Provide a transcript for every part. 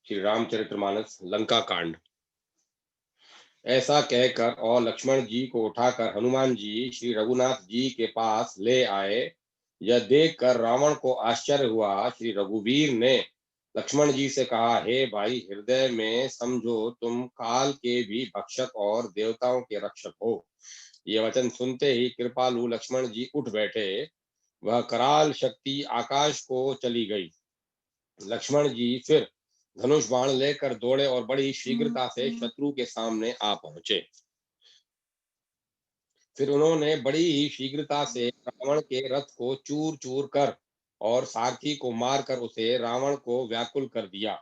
श्री रामचरितमानस लंका कांड। ऐसा कहकर और लक्ष्मण जी को उठाकर हनुमान जी श्री रघुनाथ जी के पास ले आए। यह देखकर रावण को आश्चर्य हुआ। श्री रघुवीर ने लक्ष्मण जी से कहा, हे भाई, हृदय में समझो तुम काल के भी भक्षक और देवताओं के रक्षक हो। ये वचन सुनते ही कृपालु लक्ष्मण जी उठ बैठे। वह कराल शक्ति आकाश को चली गई। लक्ष्मण जी फिर धनुष बाण लेकर दौड़े और बड़ी शीघ्रता से शत्रु के सामने आ पहुंचे। फिर उन्होंने बड़ी ही शीघ्रता से रावण के रथ को चूर चूर कर और सारथी को मारकर उसे रावण को व्याकुल कर दिया।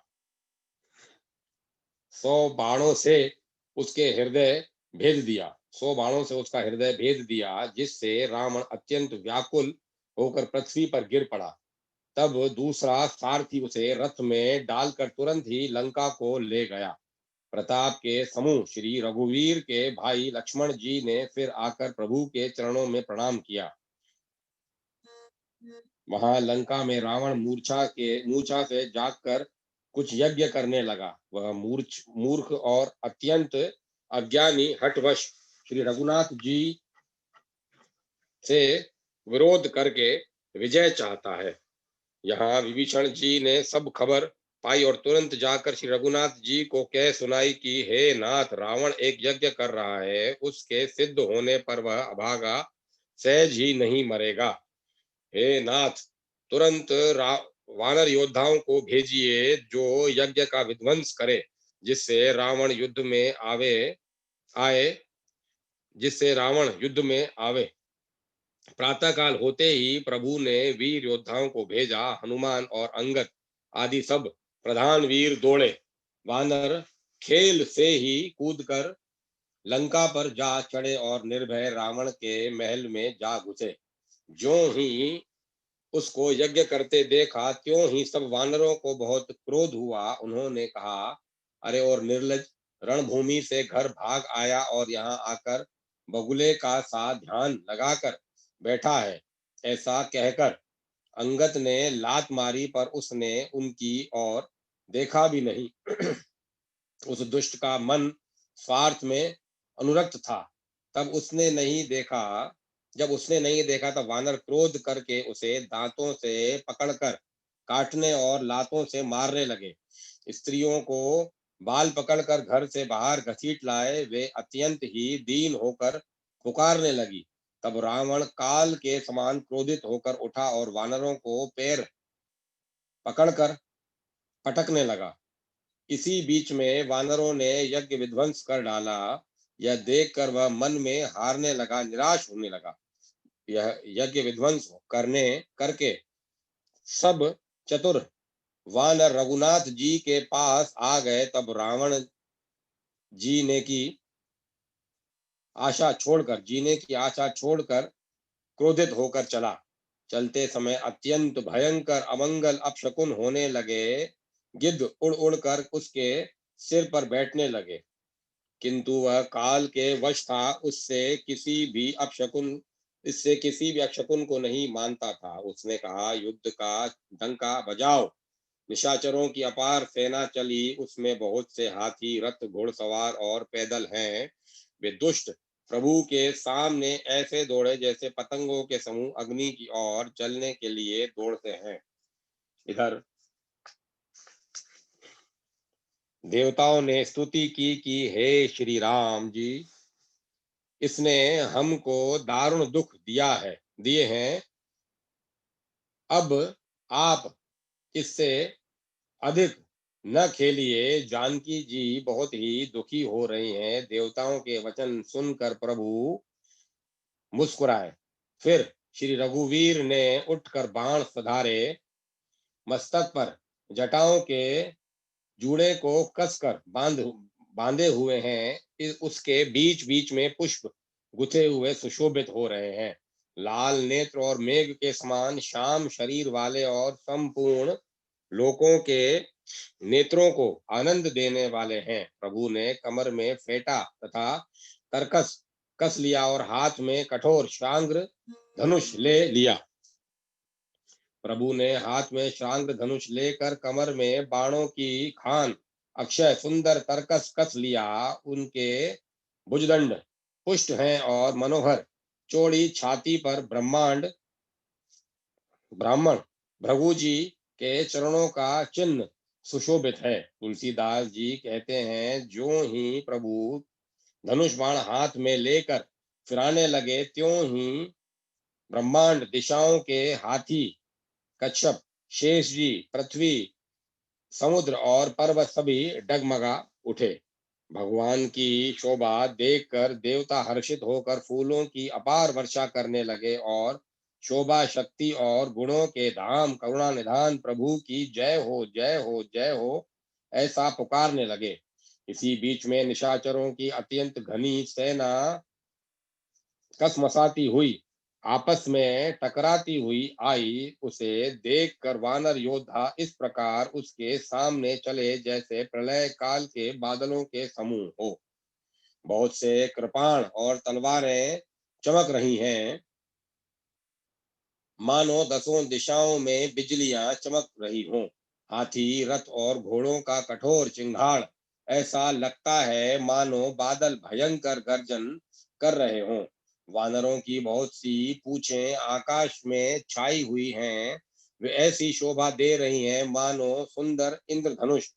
100 बाणों से उसके हृदय भेद दिया 100 बाणों से उसका हृदय भेद दिया, जिससे रावण अत्यंत व्याकुल होकर पृथ्वी पर गिर पड़ा। तब दूसरा सारथी उसे रथ में डालकर तुरंत ही लंका को ले गया। प्रताप के समूह श्री रघुवीर के भाई लक्ष्मण जी ने फिर आकर प्रभु के चरणों में प्रणाम किया। वहां लंका में रावण मूर्छा से जागकर कुछ यज्ञ करने लगा। वह मूर्ख और अत्यंत अज्ञानी हठवश श्री रघुनाथ जी से विरोध करके विजय चाहता है। यहाँ विभीषण जी ने सब खबर पाई और तुरंत जाकर श्री रघुनाथ जी को कह सुनाई कि हे नाथ, रावण एक यज्ञ कर रहा है। उसके सिद्ध होने पर वह अभागा सहज ही नहीं मरेगा। हे नाथ, तुरंत वानर योद्धाओं को भेजिए जो यज्ञ का विध्वंस करे, जिससे रावण युद्ध में आवे। प्रातःकाल होते ही प्रभु ने वीर योद्धाओं को भेजा। हनुमान और अंगद आदि सब प्रधान वीर दौड़े। वानर खेल से ही कूदकर लंका पर जा चढ़े और निर्भय रावण के महल में जा घुसे। ज्यों ही उसको यज्ञ करते देखा, त्यों ही सब वानरों को बहुत क्रोध हुआ। उन्होंने कहा, अरे और निर्लज, रणभूमि से घर भाग आया और यहाँ आकर बगुले का सा ध्यान लगाकर बैठा है। ऐसा कहकर अंगद ने लात मारी, पर उसने उनकी ओर देखा भी नहीं। उस दुष्ट का मन स्वार्थ में अनुरक्त था। जब उसने नहीं देखा तब वानर क्रोध करके उसे दांतों से पकड़कर काटने और लातों से मारने लगे। स्त्रियों को बाल पकड़कर घर से बाहर घसीट लाए। वे अत्यंत ही दीन होकर पुकारने लगी। तब रावण काल के समान क्रोधित होकर उठा और वानरों को पैर पकड़कर पटकने लगा। इसी बीच में वानरों ने यज्ञ विध्वंस कर डाला। यह देखकर वह मन में हारने लगा, निराश होने लगा। यह यज्ञ विध्वंस करके सब चतुर वानर रघुनाथ जी के पास आ गए। तब रावण जीने की आशा छोड़कर क्रोधित होकर चला। चलते समय अत्यंत भयंकर अमंगल अपशकुन होने लगे। गिद्ध उड़ उड़ कर उसके सिर पर बैठने लगे, किंतु वह काल के वश था। इससे किसी भी अपशकुन को नहीं मानता था। उसने कहा, युद्ध का डंका बजाओ। निशाचरों की अपार सेना चली। उसमें बहुत से हाथी, रथ, घुड़सवार और पैदल हैं। वे दुष्ट प्रभु के सामने ऐसे दौड़े जैसे पतंगों के समूह अग्नि की ओर चलने के लिए दौड़ते हैं। इधर देवताओं ने स्तुति की कि हे श्री राम जी, इसने हमको दारुण दुख दिए हैं। अब आप इससे अधिक न खेलिए। जानकी जी बहुत ही दुखी हो रही हैं। देवताओं के वचन सुनकर प्रभु मुस्कुराए। फिर श्री रघुवीर ने उठकर बाण सधारे। मस्तक पर जटाओं के जूड़े को कसकर बांधे हुए हैं। उसके बीच बीच में पुष्प गुथे हुए सुशोभित हो रहे हैं। लाल नेत्र और मेघ के समान श्याम शरीर वाले और संपूर्ण लोकों के नेत्रों को आनंद देने वाले हैं। प्रभु ने कमर में फेंटा तथा तरकस कस लिया और हाथ में कठोर शांग्र धनुष ले लिया। प्रभु ने हाथ में श्रांग धनुष लेकर कमर में बाणों की खान अक्षय सुंदर तरकस कस लिया। उनके भुजदंड पुष्ट हैं और मनोहर, चौड़ी छाती पर ब्राह्मण भृगु जी के चरणों का चिन्ह सुशोभित है। तुलसीदास जी कहते हैं, जो ही प्रभु धनुष बाण हाथ में लेकर फिराने लगे, त्यों ही ब्रह्मांड दिशाओं के हाथी कच्छप, शेष जी, पृथ्वी, समुद्र और पर्वत सभी डगमगा उठे। भगवान की शोभा देखकर देवता हर्षित होकर फूलों की अपार वर्षा करने लगे और शोभा शक्ति और गुणों के धाम करुणा निधान प्रभु की जय हो जय हो जय हो ऐसा पुकारने लगे। इसी बीच में निशाचरों की अत्यंत घनी सेना कसमसाती हुई आपस में टकराती हुई आई। उसे देखकर वानर योद्धा इस प्रकार उसके सामने चले जैसे प्रलय काल के बादलों के समूह हो। बहुत से कृपाण और तलवारें चमक रही हैं, मानो दसों दिशाओं में बिजलियां चमक रही हों। हाथी रथ और घोड़ों का कठोर चिंगाड़ ऐसा लगता है मानो बादल भयंकर गर्जन कर रहे हों। वानरों की बहुत सी पूंछें आकाश में छाई हुई हैं। वे ऐसी शोभा दे रही हैं मानो सुंदर इंद्रधनुष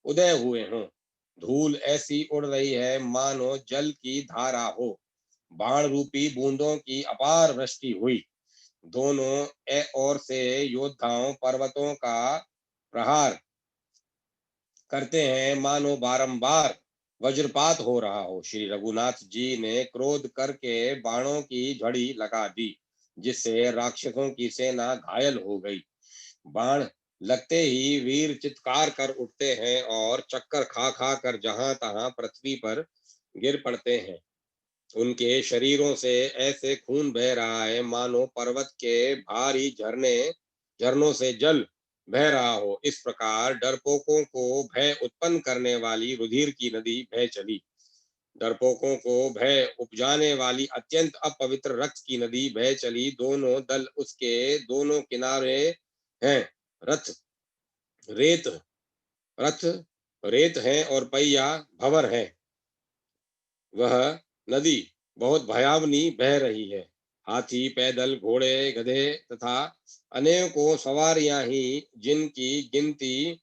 उदय हुए हों। धूल ऐसी उड़ रही है मानो जल की धारा हो। बाण रूपी बूंदों की अपार वृष्टि हुई। दोनों ओर से योद्धाओं पर्वतों का प्रहार करते हैं मानो बारंबार वज्रपात हो रहा हो। श्री रघुनाथ जी ने क्रोध करके बाणों की झड़ी लगा दी, जिससे राक्षसों की सेना घायल हो गई। बाण लगते ही वीर चित्कार कर उठते हैं और चक्कर खा खा कर जहां तहां पृथ्वी पर गिर पड़ते हैं। उनके शरीरों से ऐसे खून बह रहा है मानो पर्वत के भारी झरनों से जल बह रहा हो। इस प्रकार डरपोकों को भय उत्पन्न करने वाली रुधिर की नदी बह चली। डरपोकों को भय उपजाने वाली अत्यंत अपवित्र रक्त की नदी बह चली। दोनों दल उसके दोनों किनारे हैं। रथ रेत रथ रेत है और पहिया भंवर है। वह नदी बहुत भयावनी बह रही है। हाथी, पैदल, घोड़े, गधे तथा अनेकों सवारियां ही, जिनकी गिनती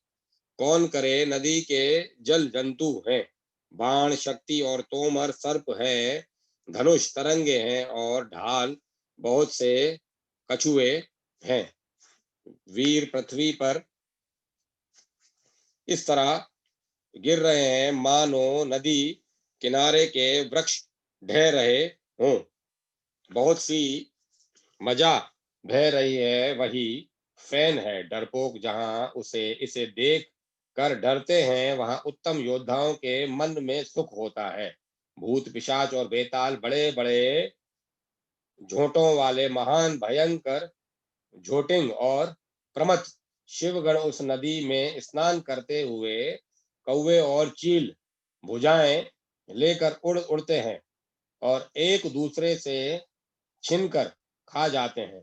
कौन करे, नदी के जल जंतु हैं। बाण शक्ति और तोमर सर्प है। धनुष तरंगे हैं और ढाल बहुत से कछुए हैं। वीर पृथ्वी पर इस तरह गिर रहे हैं मानो नदी किनारे के वृक्ष ढह रहे हों। बहुत सी मजा बह रही है, वही फैन है। डरपोक जहां उसे इसे देख कर डरते हैं, वहां उत्तम योद्धाओं के मन में सुख होता है। भूत पिशाच और बेताल बड़े बड़े झोंटों वाले महान भयंकर झोटिंग और प्रमथ शिवगण उस नदी में स्नान करते हुए कौवे और चील भुजाएं लेकर उड़ते हैं और एक दूसरे से छिनकर खा जाते हैं।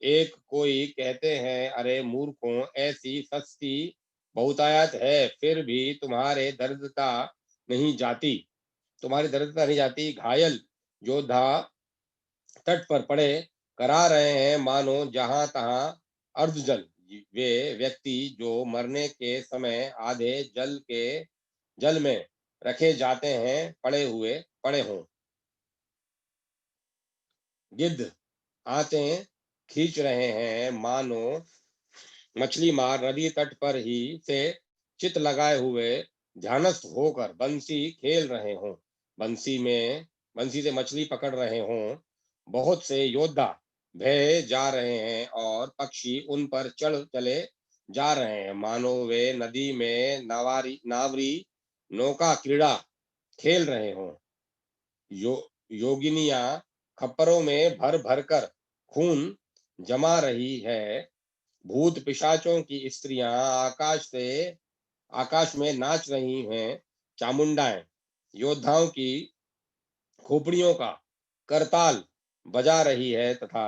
एक कोई कहते हैं, अरे मूर्खों, ऐसी सस्ती बहुतायत है, फिर भी तुम्हारी दरिद्रता नहीं जाती। घायल योद्धा तट पर पड़े करा रहे हैं मानो जहां तहां अर्धजल। वे व्यक्ति जो मरने के समय आधे जल में रखे जाते हैं, पड़े हों। गिद्ध आते खींच रहे हैं मानो मछली मार नदी तट पर ही से चित लगाए हुए ध्यानस्थ होकर बंसी खेल रहे हों। बंसी से मछली पकड़ रहे हों। बहुत से योद्धा भय जा रहे हैं और पक्षी उन पर चढ़ चले जा रहे हैं मानो वे नदी में नावरी नौका क्रीड़ा खेल रहे हों। योगिनियां खप्परों में भर भर कर खून जमा रही है। भूत पिशाचों की स्त्रियां आकाश में नाच रही हैं। चामुंडाएं योद्धाओं की खोपड़ियों का करताल बजा रही है तथा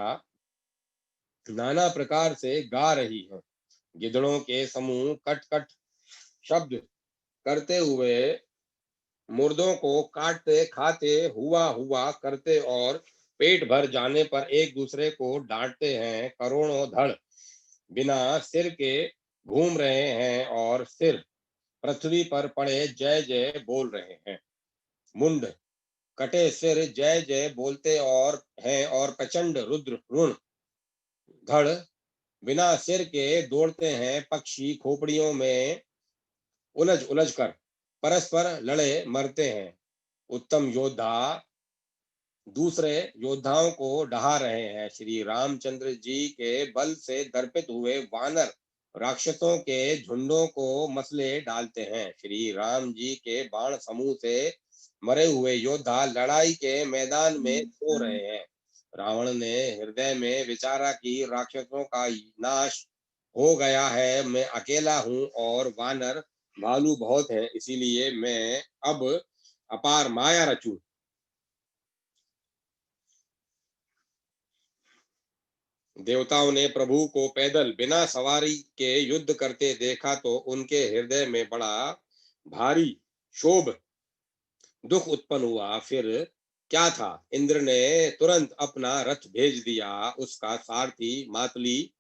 नाना प्रकार से गा रही हैं। गिद्धड़ों के समूह कट कट शब्द करते हुए मुर्दों को काटते खाते हुआ हुआ करते और पेट भर जाने पर एक दूसरे को डांटते हैं। करोड़ों धड़ बिना सिर के घूम रहे हैं और सिर पृथ्वी पर पड़े जय जय बोल रहे हैं। मुंड कटे सिर जय जय बोलते और हैं और प्रचंड रुद्र ऋण धड़ बिना सिर के दौड़ते हैं। पक्षी खोपड़ियों में उलझ उलझ कर परस्पर लड़े मरते हैं। उत्तम योद्धा दूसरे योद्धाओं को ढहा रहे हैं। श्री रामचंद्र जी के बल से दर्पित हुए वानर राक्षसों के झुंडों को मसले डालते हैं। श्री राम जी के बाण समूह से मरे हुए योद्धा लड़ाई के मैदान में सो रहे हैं। रावण ने हृदय में विचारा कि राक्षसों का नाश हो गया है, मैं अकेला हूँ और वानर भालू बहुत हैं, इसीलिए मैं अब अपार माया रचूं। देवताओं ने प्रभु को पैदल बिना सवारी के युद्ध करते देखा तो उनके हृदय में बड़ा भारी क्षोभ दुख उत्पन्न हुआ। फिर क्या था, इंद्र ने तुरंत अपना रथ भेज दिया। उसका सारथी मातली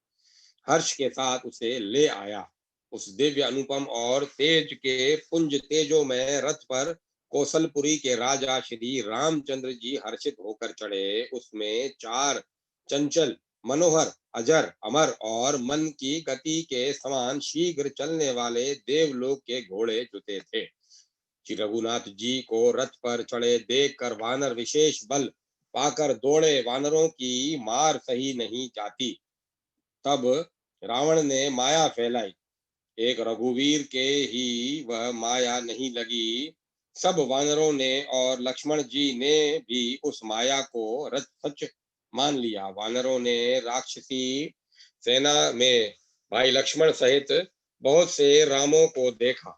हर्ष के साथ उसे ले आया। उस दिव्य अनुपम और तेज के पुंज तेजो में रथ पर कौशलपुरी के राजा श्री रामचंद्र जी हर्षित होकर चढ़े। उसमें चार चंचल मनोहर अजर अमर और मन की गति के समान शीघ्र चलने वाले देवलोक के घोड़े जुते थे। श्री रघुनाथ जी को रथ पर चढ़े देखकर वानर विशेष बल पाकर दौड़े। वानरों की मार सही नहीं जाती। तब रावण ने माया फैलाई। एक रघुवीर के ही वह माया नहीं लगी। सब वानरों ने और लक्ष्मण जी ने भी उस माया को रच सच मान लिया। वानरों ने राक्षसी सेना में भाई लक्ष्मण सहित बहुत से रामों को देखा।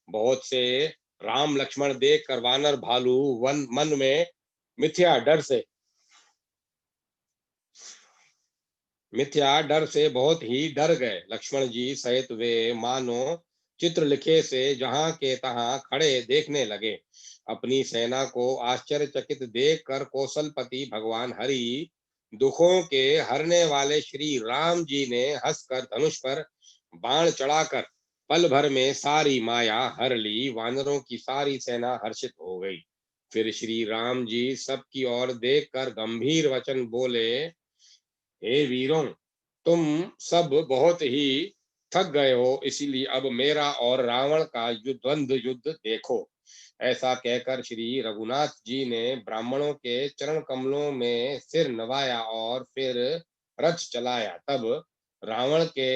बहुत से राम लक्ष्मण देख कर वानर भालू वन मन में मिथ्या डर से मिथ्या डर से बहुत ही डर गए। लक्ष्मण जी सहित वे मानो चित्र लिखे से जहां के तहां खड़े देखने लगे। अपनी सेना को आश्चर्यचकित देख कर कौशलपति भगवान हरि दुखों के हरने वाले श्री राम जी ने हंसकर धनुष पर बाण चढ़ाकर पल भर में सारी माया हर ली। वानरों की सारी सेना हर्षित हो गई। फिर श्री राम जी सबकी ओर देखकर गंभीर वचन बोले, हे वीरों, तुम सब बहुत ही थक गए हो, इसीलिए अब मेरा और रावण का द्वंद्व युद्ध देखो। ऐसा कहकर श्री रघुनाथ जी ने ब्राह्मणों के चरण कमलों में सिर नवाया और फिर रथ चलाया। तब रावण के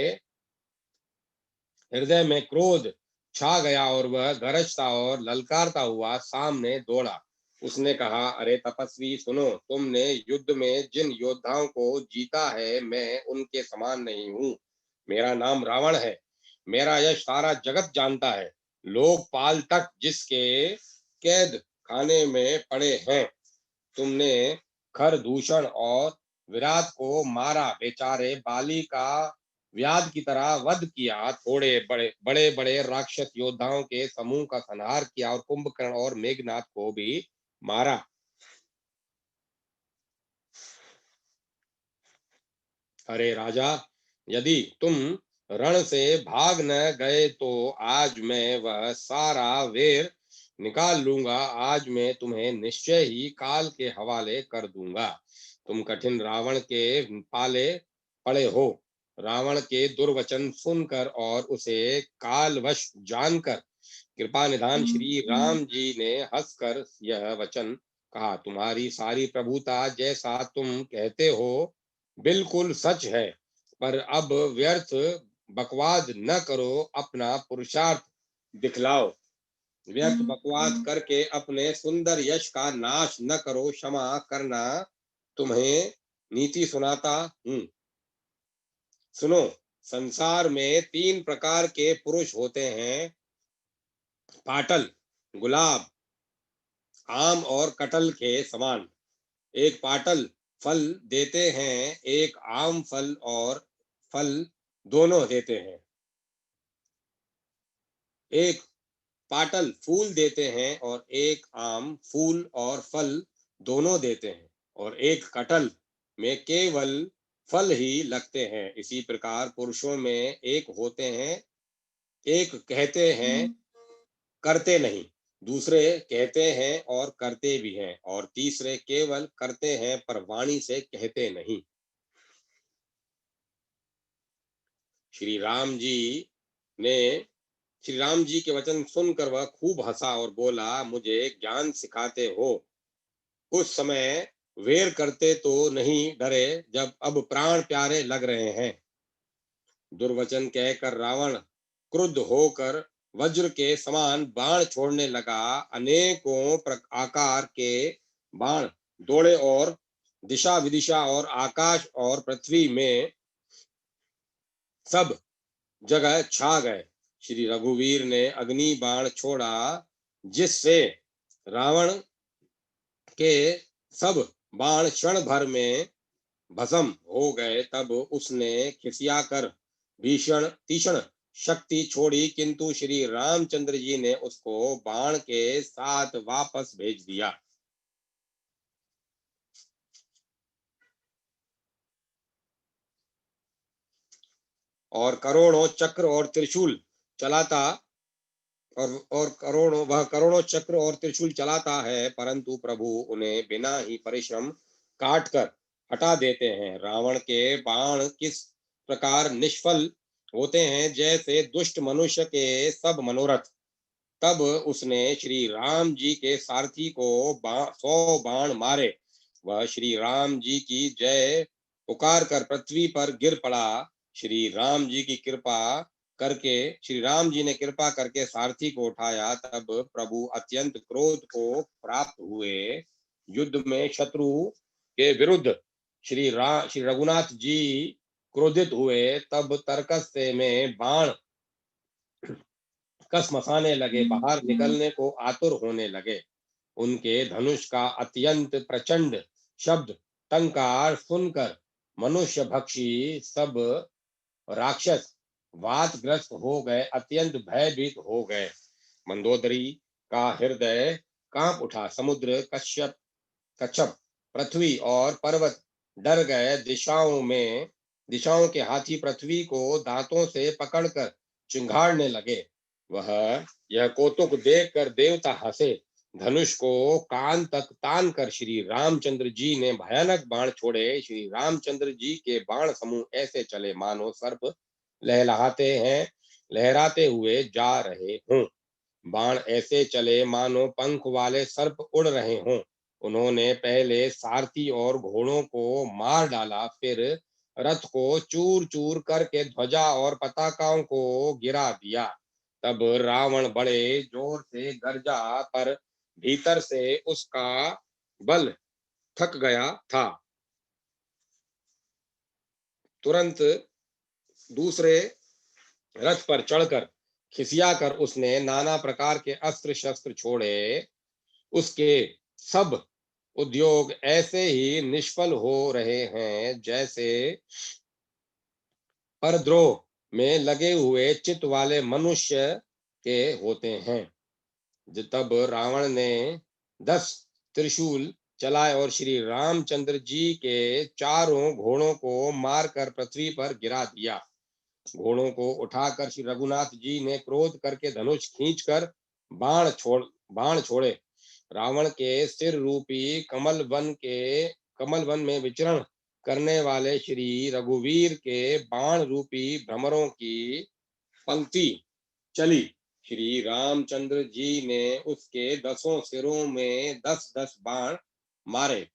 हृदय में क्रोध छा गया और वह गरजता और ललकारता हुआ सामने दौड़ा। उसने कहा, अरे तपस्वी सुनो, तुमने युद्ध में जिन योद्धाओं को जीता है मैं उनके समान नहीं हूँ। मेरा नाम रावण है। मेरा यश सारा जगत जानता है। लोकपाल तक जिसके कैद खाने में पड़े हैं। तुमने खरदूषण और विराट को मारा, बेचारे बाली का व्याध की तरह वध किया। थोड़े बड़े बड़े बड़े राक्षस योद्धाओं के समूह का संहार किया और कुंभकर्ण और मेघनाथ को भी मारा। अरे राजा, यदि तुम रण से भाग न गए तो आज मैं वह सारा वेर निकाल लूंगा। आज मैं तुम्हें निश्चय ही काल के हवाले कर दूंगा। तुम कठिन रावण के पाले पड़े हो। रावण के दुर्वचन सुनकर और उसे कालवश जानकर कृपा निधान श्री राम जी ने हंसकर यह वचन कहा, तुम्हारी सारी प्रभुता जैसा तुम कहते हो बिल्कुल सच है, पर अब व्यर्थ बकवाद न करो, अपना पुरुषार्थ दिखलाओ। व्यर्थ बकवाद करके अपने सुंदर यश का नाश न करो। क्षमा करना, तुम्हें नीति सुनाता हूँ। सुनो, संसार में तीन प्रकार के पुरुष होते हैं, पाटल, गुलाब, आम और कटल के समान। एक पाटल फल देते हैं, एक आम फल और फल दोनों देते हैं। एक पाटल फूल देते हैं और एक आम फूल और फल दोनों देते हैं, और एक कटल में केवल फल ही लगते हैं। इसी प्रकार पुरुषों में एक होते हैं, एक कहते हैं करते नहीं, दूसरे कहते हैं और करते भी हैं, और तीसरे केवल करते हैं पर वाणी से कहते नहीं। श्री राम जी ने श्री राम जी के वचन सुनकर वह खूब हंसा और बोला, मुझे ज्ञान सिखाते हो। उस समय वेर करते तो नहीं डरे, जब अब प्राण प्यारे लग रहे हैं। दुर्वचन कहकर रावण क्रुद्ध होकर वज्र के समान बाण छोड़ने लगा। अनेकों आकार के बाण दौड़े और दिशा विदिशा और आकाश और पृथ्वी में सब जगह छा गए। श्री रघुवीर ने अग्नि बाण छोड़ा, जिससे रावण के सब बाण क्षण भर में भस्म हो गए। तब उसने खिसियाकर भीषण तीक्ष्ण शक्ति छोड़ी, किंतु श्री रामचंद्र जी ने उसको बाण के साथ वापस भेज दिया। और करोड़ों चक्र और त्रिशूल चलाता और करोड़ों चक्र और त्रिशूल चलाता है, परंतु प्रभु उन्हें बिना ही परिश्रम काट कर हटा देते हैं। रावण के बाण किस प्रकार निष्फल होते हैं, जैसे दुष्ट मनुष्य के सब मनोरथ। तब उसने श्री राम जी के सारथी को 100 बाण मारे। वह श्री राम जी की जय पुकार कर पृथ्वी पर गिर पड़ा। श्री राम जी की कृपा करके श्री राम जी ने कृपा करके सारथी को उठाया। तब प्रभु अत्यंत क्रोध को प्राप्त हुए। युद्ध में शत्रु के विरुद्ध श्री रघुनाथ जी क्रोधित हुए। तब तर्कस से में बाण कस मसाने लगे, बाहर निकलने को आतुर होने लगे। उनके धनुष का अत्यंत प्रचंड शब्द टंकार सुनकर मनुष्य भक्षी सब राक्षस वातग्रस्त हो गए, अत्यंत भयभीत हो गए। मंदोदरी का हृदय कांप उठा। समुद्र, कश्यप कच्छप, पृथ्वी और पर्वत डर गए। दिशाओं के हाथी पृथ्वी को दांतों से पकड़कर चिंघाड़ने लगे। वह यह कौतुक देखकर देवता हंसे। धनुष को कान तक तान कर श्री रामचंद्र जी ने भयानक बाण छोड़े। श्री रामचंद्र जी के बाण समूह ऐसे चले मानो सर्प लहराते हुए जा रहे हों। बाण ऐसे चले मानो पंख वाले सर्प उड़ रहे हों। उन्होंने पहले सारथी और घोड़ों को मार डाला, फिर रथ को चूर चूर करके ध्वजा और पताकाओं को गिरा दिया। तब रावण बड़े जोर से गरजा, पर भीतर से उसका बल थक गया था। तुरंत दूसरे रथ पर चढ़कर खिसियाकर उसने नाना प्रकार के अस्त्र शस्त्र छोड़े। उसके सब उद्योग ऐसे ही निष्फल हो रहे हैं, जैसे परद्रोह में लगे हुए चित वाले मनुष्य के होते हैं। तब रावण ने 10 त्रिशूल चलाए और श्री रामचंद्र जी के चारों घोड़ों को मारकर पृथ्वी पर गिरा दिया। घोड़ों को उठाकर श्री रघुनाथ जी ने क्रोध करके धनुष खींचकर बाण छोड़े। रावण के सिर रूपी कमल वन में विचरण करने वाले श्री रघुवीर के बाण रूपी भ्रमरों की पंक्ति चली। श्री रामचंद्र जी ने उसके 10 सिरों में 10-10 बाण मारे,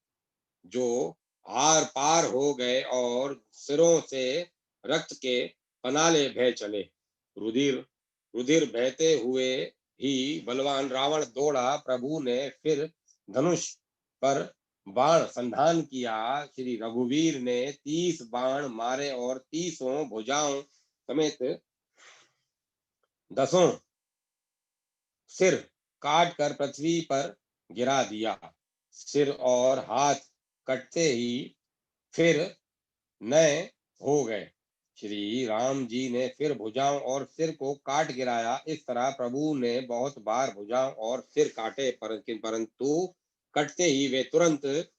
जो आर पार हो गए और सिरों से रक्त के पनाले बह चले। रुधिर रुधिर बहते हुए ही बलवान रावण दौड़ा। प्रभु ने फिर धनुष पर बाण संधान किया। श्री रघुवीर ने 30 बाण मारे और 30 भुजाओं समेत 10 सिर काट कर पृथ्वी पर गिरा दिया। सिर और हाथ कटते ही फिर नए हो गए। श्री राम जी ने फिर भुजाओं और सिर को काट गिराया। इस तरह प्रभु ने बहुत बार भुजाओं और सिर काटे, परंतु कटते ही वे तुरंत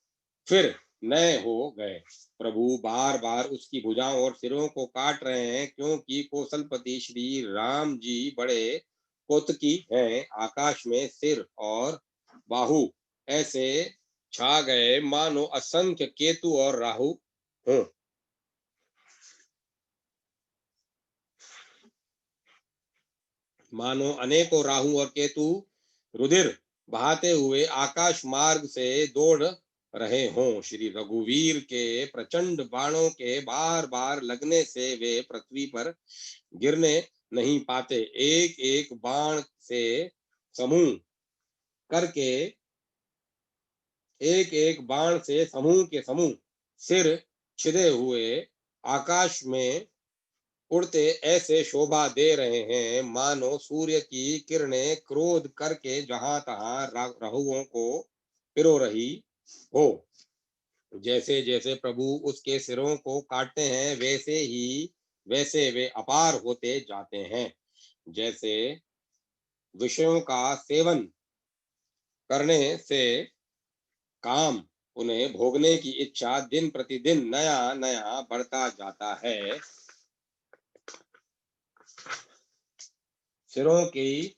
फिर नए हो गए। प्रभु बार बार उसकी भुजाओं और सिरों को काट रहे हैं, क्योंकि कौशलपति श्री राम जी बड़े कौतुकी हैं। आकाश में सिर और बाहु ऐसे छा गए मानो असंख्य केतु और राहु हों। मानो अनेकों राहु और केतु रुधिर बहाते हुए आकाश मार्ग से दौड़ रहे हों। श्री रघुवीर के प्रचंड बाणों के बार बार लगने से वे पृथ्वी पर गिरने नहीं पाते। एक एक बाण से समूह करके एक एक बाण से समूह के समूह सिर छिदे हुए आकाश में उड़ते ऐसे शोभा दे रहे हैं, मानो सूर्य की किरणें क्रोध करके जहां तहां राहुओं को पिरो रही हो। जैसे जैसे प्रभु उसके सिरों को काटते हैं, वैसे वे अपार होते जाते हैं। जैसे विषयों का सेवन करने से काम उन्हें भोगने की इच्छा दिन प्रतिदिन नया नया बढ़ता जाता है। सिरों की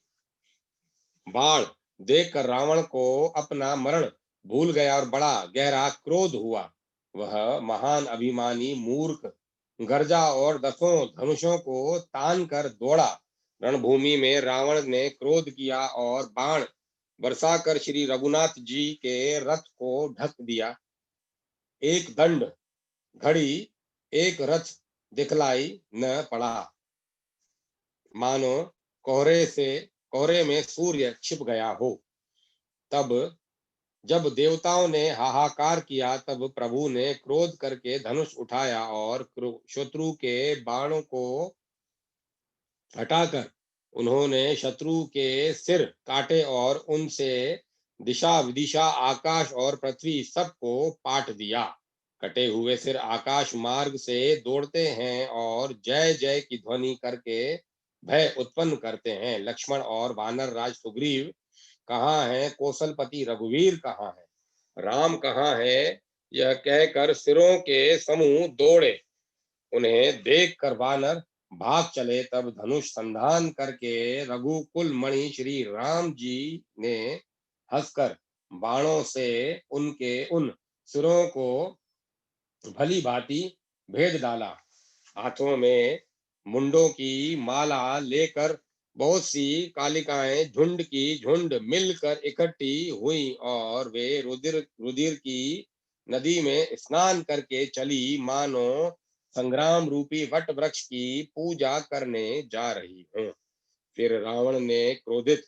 बाढ़ देखकर रावण को अपना मरण भूल गया और बड़ा गहरा क्रोध हुआ। वह महान अभिमानी मूर्ख गर्जा और दसों धनुषों को तान कर दौड़ा। रणभूमि में रावण ने क्रोध किया और बाण बरसाकर श्री रघुनाथ जी के रथ को ढक दिया। एक दंड घड़ी एक रथ दिखलाई न पड़ा, मानो कोहरे में सूर्य छिप गया हो। तब जब देवताओं ने हाहाकार किया, तब प्रभु ने क्रोध करके धनुष उठाया और शत्रु के बाणों को हटाकर उन्होंने शत्रु के सिर काटे और उनसे दिशा विदिशा आकाश और पृथ्वी सबको पाट दिया। कटे हुए सिर आकाश मार्ग से दौड़ते हैं और जय जय की ध्वनि करके भय उत्पन्न करते हैं। लक्ष्मण और वानर राज सुग्रीव कहाँ है? कौशलपति रघुवीर कहाँ है? राम कहाँ है? यह कहकर सिरों के समूह दौड़े। उन्हें देख कर वानर भाग चले। तब धनुष संधान करके रघुकुल मणि श्री राम जी ने हंसकर बाणों से उनके उन सिरों को भली भांति भेद डाला। हाथों में मुंडों की माला लेकर बहुत सी कालिकाएं झुंड की झुंड मिलकर इकट्ठी हुई और वे रुधिर रुधिर की नदी में स्नान करके चली, मानो संग्राम रूपी वट वृक्ष की पूजा करने जा रही हूँ। फिर रावण ने क्रोधित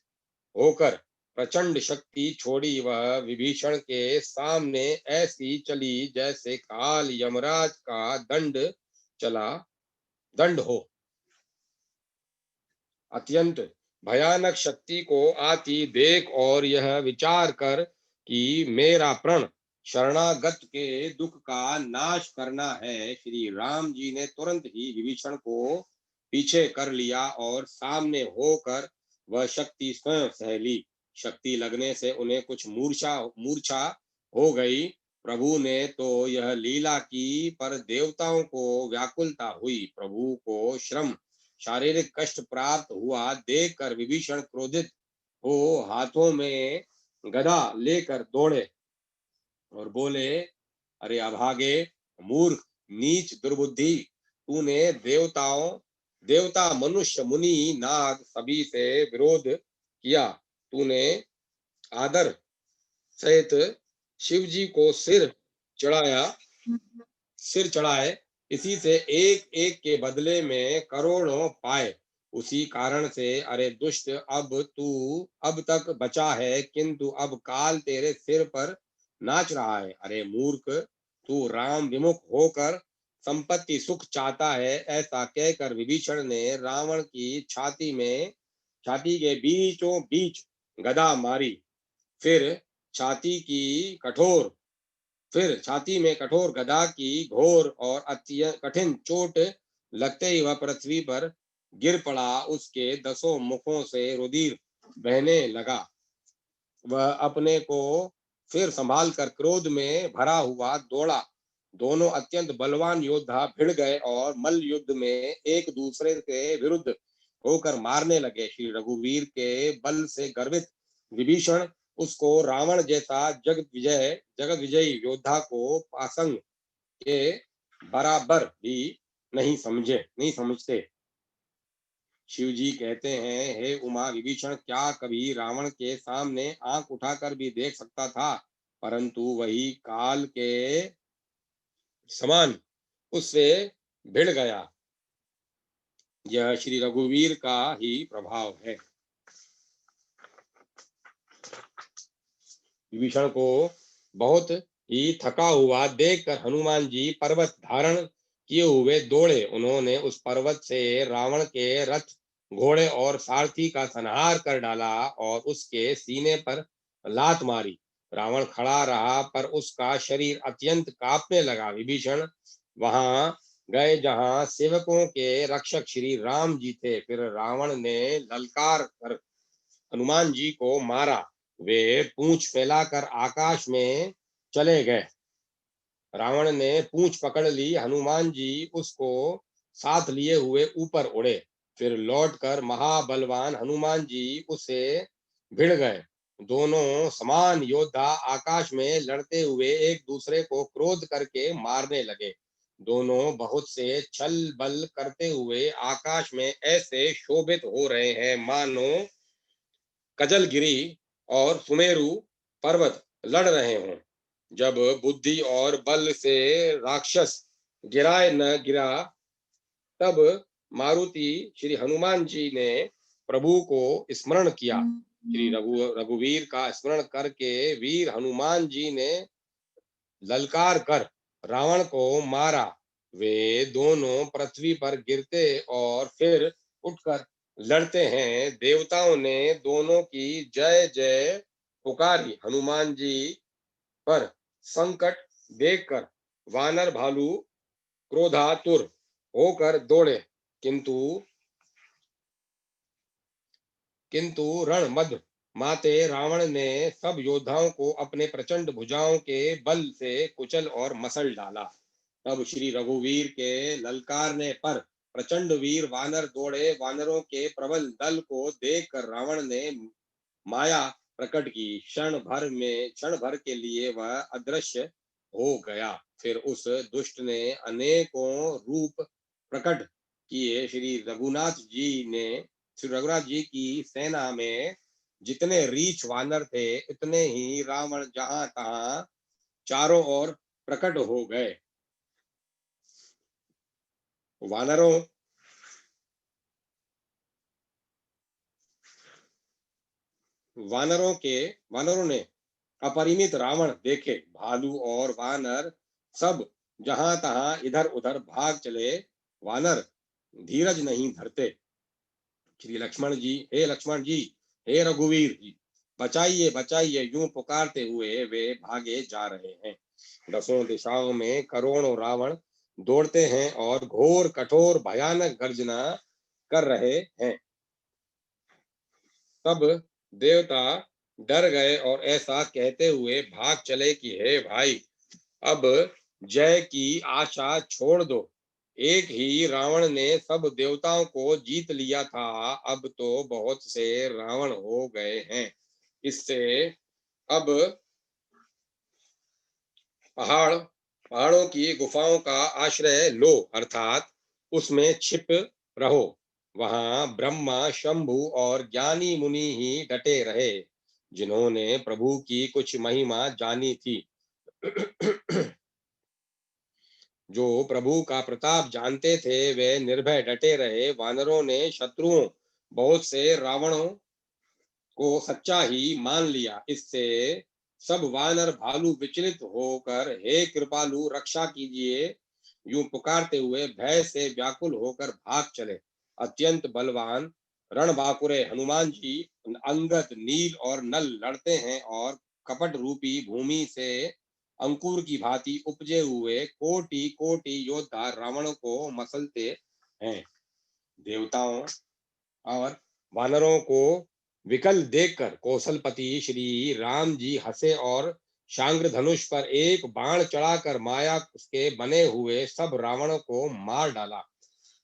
होकर प्रचंड शक्ति छोड़ी। वह विभीषण के सामने ऐसी चली जैसे काल यमराज का दंड हो। अत्यंत भयानक शक्ति को आती देख और यह विचार कर कि मेरा प्रण शरणागत के दुख का नाश करना है, श्री राम जी ने तुरंत ही विभीषण को पीछे कर लिया और सामने होकर वह शक्ति स्वयं सह ली। शक्ति लगने से उन्हें कुछ मूर्छा मूर्छा हो गई। प्रभु ने तो यह लीला की, पर देवताओं को व्याकुलता हुई। प्रभु को श्रम शारीरिक कष्ट प्राप्त हुआ देखकर विभीषण क्रोधित हो हाथों में गदा लेकर दौड़े और बोले, अरे अभागे, मूर्ख, नीच, दुर्बुद्धि, तूने देवता मनुष्य मुनि नाग सभी से विरोध किया। तूने आदर सहित शिव जी को सिर चढ़ाए, इसी से एक एक के बदले में करोड़ों पाए। उसी कारण से अरे दुष्ट, अब तू अब तक बचा है, किंतु अब काल तेरे सिर पर नाच रहा है। अरे मूर्ख, तू राम विमुख होकर संपत्ति सुख चाहता है। ऐसा कहकर विभीषण ने रावण की छाती के बीचों बीच गदा मारी। फिर छाती की कठोर फिर छाती में कठोर गदा की घोर और अत्यंत कठिन चोट लगते ही वह पृथ्वी पर गिर पड़ा। उसके 10 मुखों से रुधिर बहने लगा। वह अपने को फिर संभाल कर क्रोध में भरा हुआ दौड़ा। दोनों अत्यंत बलवान योद्धा भिड़ गए और मल्ल युद्ध में एक दूसरे के विरुद्ध होकर मारने लगे। श्री रघुवीर के बल से गर्वित विभीषण उसको रावण जैसा जगत विजयी योद्धा को पासंग के बराबर भी नहीं समझते। शिव जी कहते हैं, हे उमा, विभीषण क्या कभी रावण के सामने आंख उठाकर भी देख सकता था, परंतु वही काल के समान उससे भिड़ गया। यह श्री रघुवीर का ही प्रभाव है। विभीषण को बहुत ही थका हुआ देखकर हनुमान जी पर्वत धारण किए हुए दौड़े। उन्होंने उस पर्वत से रावण के रथ, घोड़े और सारथी का संहार कर डाला और उसके सीने पर लात मारी। रावण खड़ा रहा, पर उसका शरीर अत्यंत कांपने लगा। विभीषण वहां गए जहां सेवकों के रक्षक श्री राम जी थे। फिर रावण ने ललकार कर हनुमान जी को मारा। वे पूंछ फैलाकर आकाश में चले गए। रावण ने पूंछ पकड़ ली। हनुमान जी उसको साथ लिए हुए ऊपर उड़े। फिर लौटकर महाबलवान हनुमान जी उसे भिड़ गए। दोनों समान योद्धा आकाश में लड़ते हुए एक दूसरे को क्रोध करके मारने लगे। दोनों बहुत से छल बल करते हुए आकाश में ऐसे शोभित हो रहे हैं मानो कजलगिरी और सुमेरु पर्वत लड़ रहे हों। जब बुद्धि और बल से राक्षस गिराए न गिरा, तब मारुति श्री हनुमान जी ने प्रभु को स्मरण किया। श्री रघुवीर का स्मरण करके वीर हनुमान जी ने ललकार कर रावण को मारा। वे दोनों पृथ्वी पर गिरते और फिर उठकर लड़ते हैं। देवताओं ने दोनों की जय जय पुकारी। हनुमान जी पर संकट देखकर वानर भालू क्रोधातुर होकर दौड़े, किंतु किंतु रण मध्य माते रावण ने सब योद्धाओं को अपने प्रचंड भुजाओं के बल से कुचल और मसल डाला। तब श्री रघुवीर के ललकारने पर प्रचंड वीर वानर दौड़े। वानरों के प्रबल दल को देखकर रावण ने माया प्रकट की। क्षण भर के लिए वह अदृश्य हो गया। फिर उस दुष्ट ने अनेकों रूप प्रकट किए। श्री रघुनाथ जी की सेना में जितने रीछ वानर थे, इतने ही रावण जहां तहां चारों ओर प्रकट हो गए। वानरों वानरों ने अपरिमित रावण देखे। भालू और वानर सब जहां तहां इधर उधर भाग चले। वानर धीरज नहीं धरते। श्री लक्ष्मण जी, हे लक्ष्मण जी, हे रघुवीर जी, बचाइए बचाइए, यूं पुकारते हुए वे भागे जा रहे हैं। 10 दिशाओं में करोड़ों रावण दौड़ते हैं और घोर कठोर भयानक गर्जना कर रहे हैं। तब देवता डर गए और ऐसा कहते हुए भाग चले कि हे भाई, अब जय की आशा छोड़ दो। एक ही रावण ने सब देवताओं को जीत लिया था, अब तो बहुत से रावण हो गए हैं। इससे अब पहाड़ों की गुफाओं का आश्रय लो, अर्थात उसमें छिप रहो। वहां ब्रह्मा, शंभु और ज्ञानी मुनि ही डटे रहे, जिन्होंने प्रभु की कुछ महिमा जानी थी। जो प्रभु का प्रताप जानते थे, वे निर्भय डटे रहे। वानरों ने शत्रुओं बहुत से रावणों को सच्चा ही मान लिया। इससे सब वानर भालू विचलित होकर हे कृपालु रक्षा कीजिए, यूं पुकारते हुए भय से व्याकुल होकर भाग चले। अत्यंत बलवान रणबांकुरे हनुमान जी अंगद, नील और नल लड़ते हैं और कपट रूपी भूमि से अंकुर की भांति उपजे हुए कोटि कोटि योद्धा रावण को मसलते हैं। देवताओं और वानरों को विकल देखकर कौशलपति श्री राम जी हंसे और शांग्र धनुष पर एक बाण चढ़ाकर माया के बने हुए सब रावण को मार डाला।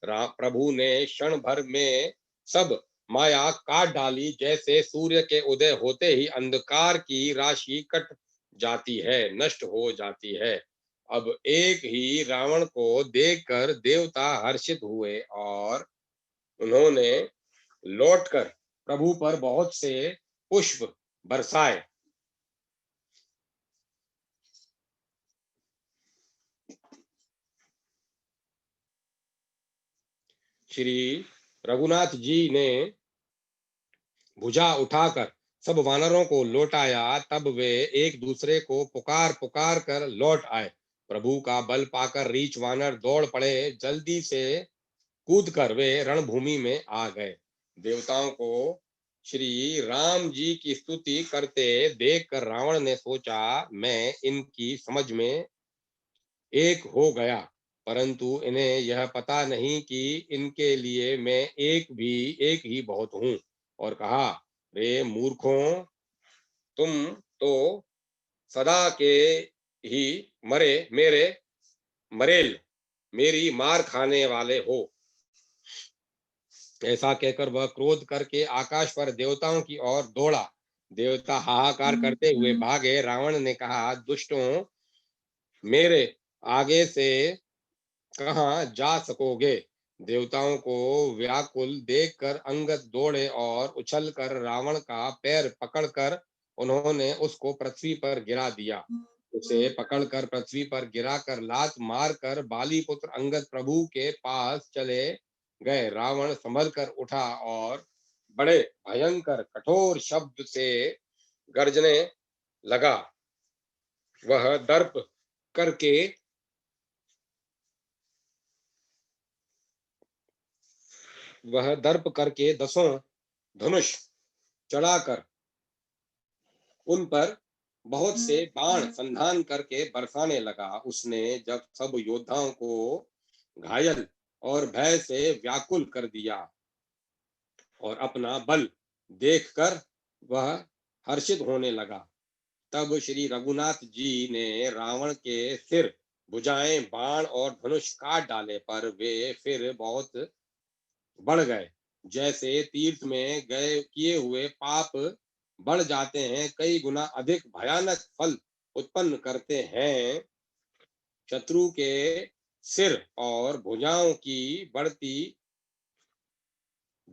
प्रभु ने क्षण भर में सब माया काट डाली, जैसे सूर्य के उदय होते ही अंधकार की राशि कट जाती है, नष्ट हो जाती है। अब एक ही रावण को देखकर देवता हर्षित हुए और उन्होंने लौटकर प्रभु पर बहुत से पुष्प बरसाए। श्री रघुनाथ जी ने भुजा उठाकर सब वानरों को लौटाया, तब वे एक दूसरे को पुकार पुकार कर लौट आए। प्रभु का बल पाकर रीछ वानर दौड़ पड़े, जल्दी से कूदकर वे रणभूमि में आ गए। देवताओं को श्री राम जी की स्तुति करते देखकर रावण ने सोचा, मैं इनकी समझ में एक हो गया, परंतु इन्हें यह पता नहीं कि इनके लिए मैं एक ही बहुत हूं। और कहा, रे मूर्खों, तुम तो सदा के ही मरेल मेरी मार खाने वाले हो। ऐसा कहकर वह क्रोध करके आकाश पर देवताओं की ओर दौड़ा। देवता हाहाकार करते हुए भागे। रावण ने कहा, दुष्टों, मेरे आगे से कहाँ जा सकोगे। देवताओं को व्याकुल देखकर अंगद दौड़े और उछलकर रावण का पैर पकड़कर उन्होंने उसको पृथ्वी पर गिरा दिया। उसे पकड़कर पृथ्वी पर गिराकर लात मारकर बाली पुत्र अंगद प्रभु के पास चले गए। रावण संभल कर उठा और बड़े भयंकर कठोर शब्द से गर्जने लगा। वह करके दर्प करके 10 धनुष चढ़ाकर उन पर बहुत से बाण संधान करके बरसाने लगा। उसने जब सब योद्धाओं को घायल और भय से व्याकुल कर दिया और अपना बल देखकर वह हर्षित होने लगा, तब श्री रघुनाथ जी ने रावण के सिर, भुजाएं, बाण और धनुष काट डाले, पर वे फिर बहुत बढ़ गए। जैसे तीर्थ में गए किए हुए पाप बढ़ जाते हैं, कई गुना अधिक भयानक फल उत्पन्न करते हैं। शत्रु के सिर और भुजाओं की बढ़ती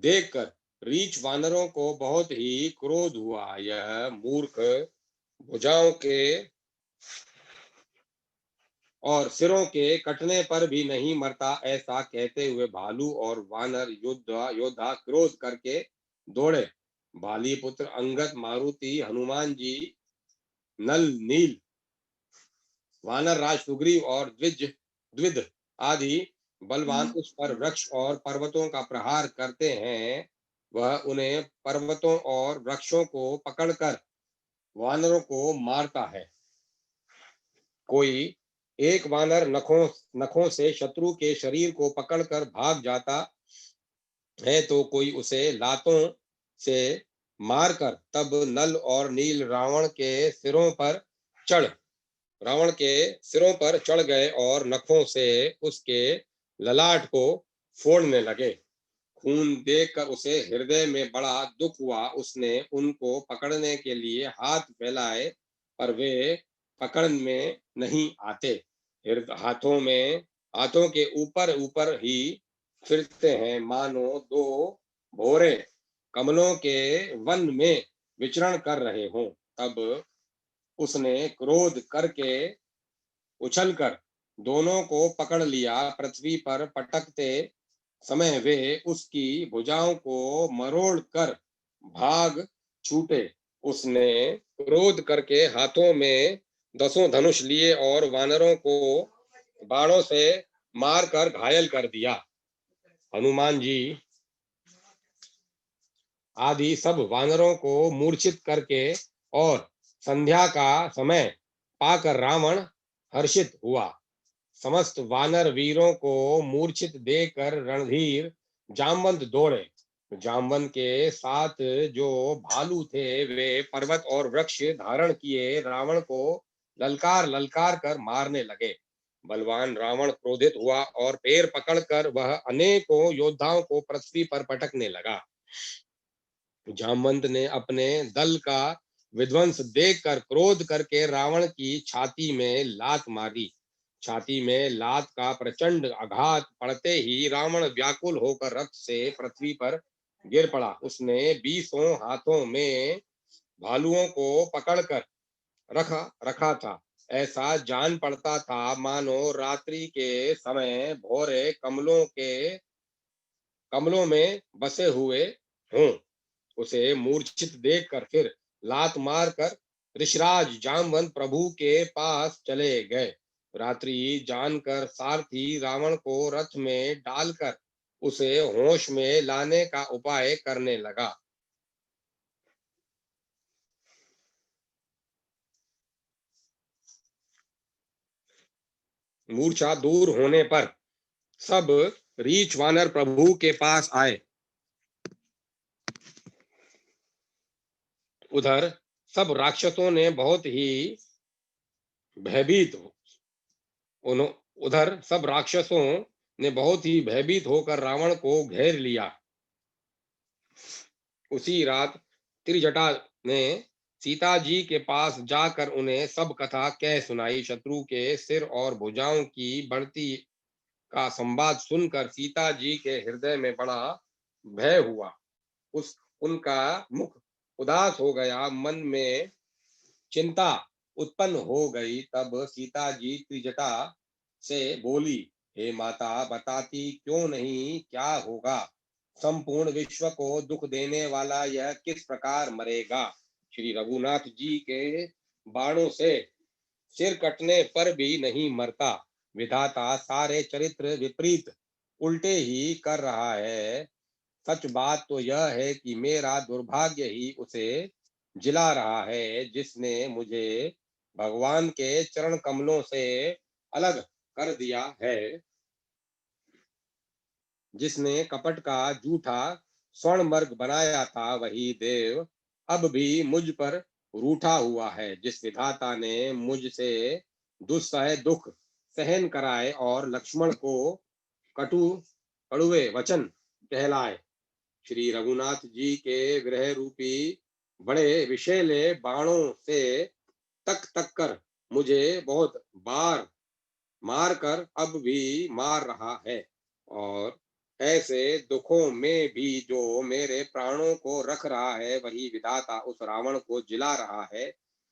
देखकर रीछ वानरों को बहुत ही क्रोध हुआ। यह मूर्ख भुजाओं के और सिरों के कटने पर भी नहीं मरता। ऐसा कहते हुए भालू और वानर योद्धा क्रोध करके दौड़े। बाली पुत्र अंगद, मारुति, हनुमान जी, नल, नील, वानर राज सुग्रीव और द्विध आदि बलवान उस पर वृक्ष और पर्वतों का प्रहार करते हैं। वह उन्हें पर्वतों और वृक्षों को पकड़कर वानरों को मारता है। कोई एक वानर नखों से शत्रु के शरीर को पकड़कर भाग जाता है, तो कोई उसे लातों से मारकर तब नल और नील रावण के सिरों पर चढ़ गए और नखों से उसके ललाट को फोड़ने लगे। खून देखकर उसे हृदय में बड़ा दुख हुआ। उसने उनको पकड़ने के लिए हाथ फैलाए, पर वे पकड़ में नहीं आते। हाथों के ऊपर ऊपर ही फिरते हैं, मानो 2 भौरे कमलों के वन में विचरण कर रहे हों। तब उसने क्रोध करके उछलकर दोनों को पकड़ लिया। पृथ्वी पर पटकते समय वे उसकी भुजाओं को मरोड़ कर भाग छूटे। उसने क्रोध करके हाथों में 10 धनुष लिए और वानरों को बाणों से मारकर घायल कर दिया। हनुमान जी आदि सब वानरों को मूर्छित करके और संध्या का समय पाकर रावण हर्षित हुआ। समस्त वानर वीरों को मूर्छित देकर रणधीर जामवंत दौड़े। जामवंत के साथ जो भालू थे वे पर्वत और वृक्ष धारण किए रावण को ललकार ललकार कर मारने लगे। बलवान रावण क्रोधित हुआ और पैर पकड़कर वह अनेकों योद्धाओं को पृथ्वी पर पटकने लगा। जामवंत ने अपने दल का विध्वंस देखकर क्रोध करके रावण की छाती में लात मारी। छाती में लात का प्रचंड आघात पड़ते ही रावण व्याकुल होकर रथ से पृथ्वी पर गिर पड़ा। उसने 20 हाथों में भालुओं को पकड़कर रखा रखा था। ऐसा जान पड़ता था मानो रात्रि के समय भोरे कमलों में बसे हुए हों। उसे मूर्छित देखकर फिर लात मारकर ऋषिराज जामवंत प्रभु के पास चले गए। रात्रि जानकर सारथी रावण को रथ में डालकर उसे होश में लाने का उपाय करने लगा। मूर्छा दूर होने पर सब रीछ वानर प्रभु के पास आए। उधर सब राक्षसों ने बहुत ही भयभीत उधर सब राक्षसों ने बहुत ही भयभीत होकर रावण को घेर लिया। उसी रात त्रिजटा ने सीता जी के पास जाकर उन्हें सब कथा कह सुनाई। शत्रु के सिर और भुजाओं की बढ़ती का संवाद सुनकर सीता जी के हृदय में बड़ा भय हुआ। उनका मुख उदास हो गया, मन में चिंता उत्पन्न हो गई। तब सीता जी त्रिजटा से बोली, हे माता, बताती क्यों नहीं क्या होगा? संपूर्ण विश्व को दुख देने वाला यह किस प्रकार मरेगा? श्री रघुनाथ जी के बाणों से सिर कटने पर भी नहीं मरता। विधाता सारे चरित्र विपरीत उल्टे ही कर रहा है। सच बात तो यह है कि मेरा दुर्भाग्य ही उसे जिला रहा है, जिसने मुझे भगवान के चरण कमलों से अलग कर दिया है। जिसने कपट का जूठा स्वर्ण मर्ग बनाया था, वही देव अब भी मुझ पर रूठा हुआ है। जिस विधाता ने मुझसे दुस्सह दुख सहन कराए और लक्ष्मण को कटु कड़ुए वचन कहलाए, श्री रघुनाथ जी के गृह रूपी बड़े विषैले बाणों से तक तक कर मुझे बहुत बार मार कर अब भी मार रहा है। और ऐसे दुखों में भी जो मेरे प्राणों को रख रहा है, वही विधाता उस रावण को जिला रहा है,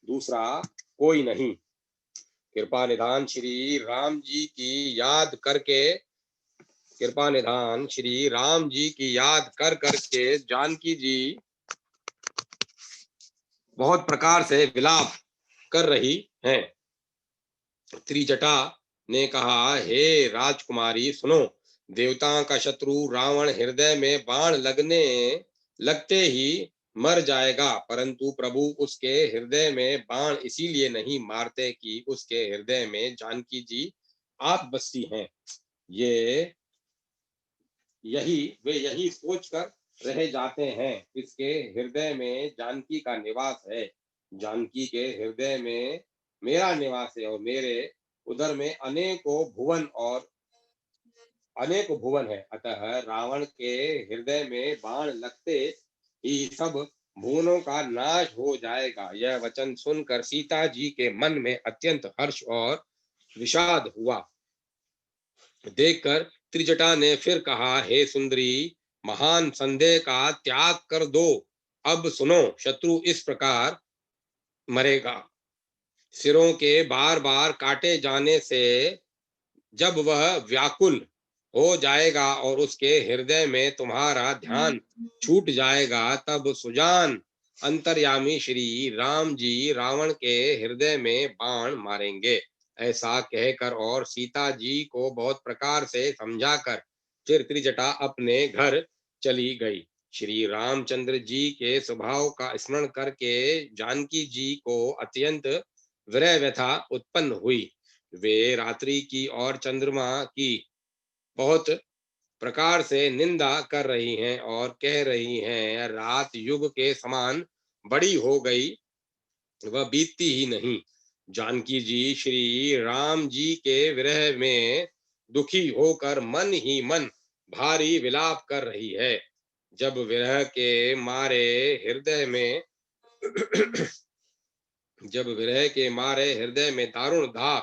दूसरा कोई नहीं। कृपा निधान श्री राम जी की याद करके कृपा निधान श्री राम जी की याद कर करके जानकी जी बहुत प्रकार से विलाप कर रही हैं। त्रिजटा ने कहा, हे राजकुमारी सुनो, देवताओं का शत्रु रावण हृदय में बाण लगते ही मर जाएगा, परंतु प्रभु उसके हृदय में बाण इसीलिए नहीं मारते कि उसके हृदय में जानकी जी आप बसती हैं। ये वे यही सोचकर रह जाते हैं, इसके हृदय में जानकी का निवास है। जानकी के हृदय में मेरा निवास है और मेरे उदर में अनेक भुवन है। अतः रावण के हृदय में बाण लगते ही सब भुवनों का नाश हो जाएगा। यह वचन सुनकर सीता जी के मन में अत्यंत हर्ष और विषाद हुआ। देखकर त्रिजटा ने फिर कहा, हे सुंदरी, महान संदेह का त्याग कर दो। अब सुनो, शत्रु इस प्रकार मरेगा। सिरों के बार बार काटे जाने से जब वह व्याकुल हो जाएगा और उसके हृदय में तुम्हारा ध्यान छूट जाएगा, तब सुजान अंतर्यामी श्री राम जी रावण के हृदय में बाण मारेंगे। ऐसा कहकर और सीता जी को बहुत प्रकार से समझाकर फिर त्रिजटा अपने घर चली गई। श्री रामचंद्र जी के स्वभाव का स्मरण करके जानकी जी को अत्यंत विरह व्यथा उत्पन्न हुई। वे रात्रि की और चंद्रमा की बहुत प्रकार से निंदा कर रही हैं और कह रही हैं, रात युग के समान बड़ी हो गई, वह बीतती ही नहीं। जानकी जी श्री राम जी के विरह में दुखी होकर मन ही मन भारी विलाप कर रही है। जब विरह के मारे हृदय में जब विरह के मारे हृदय में दारुण दाह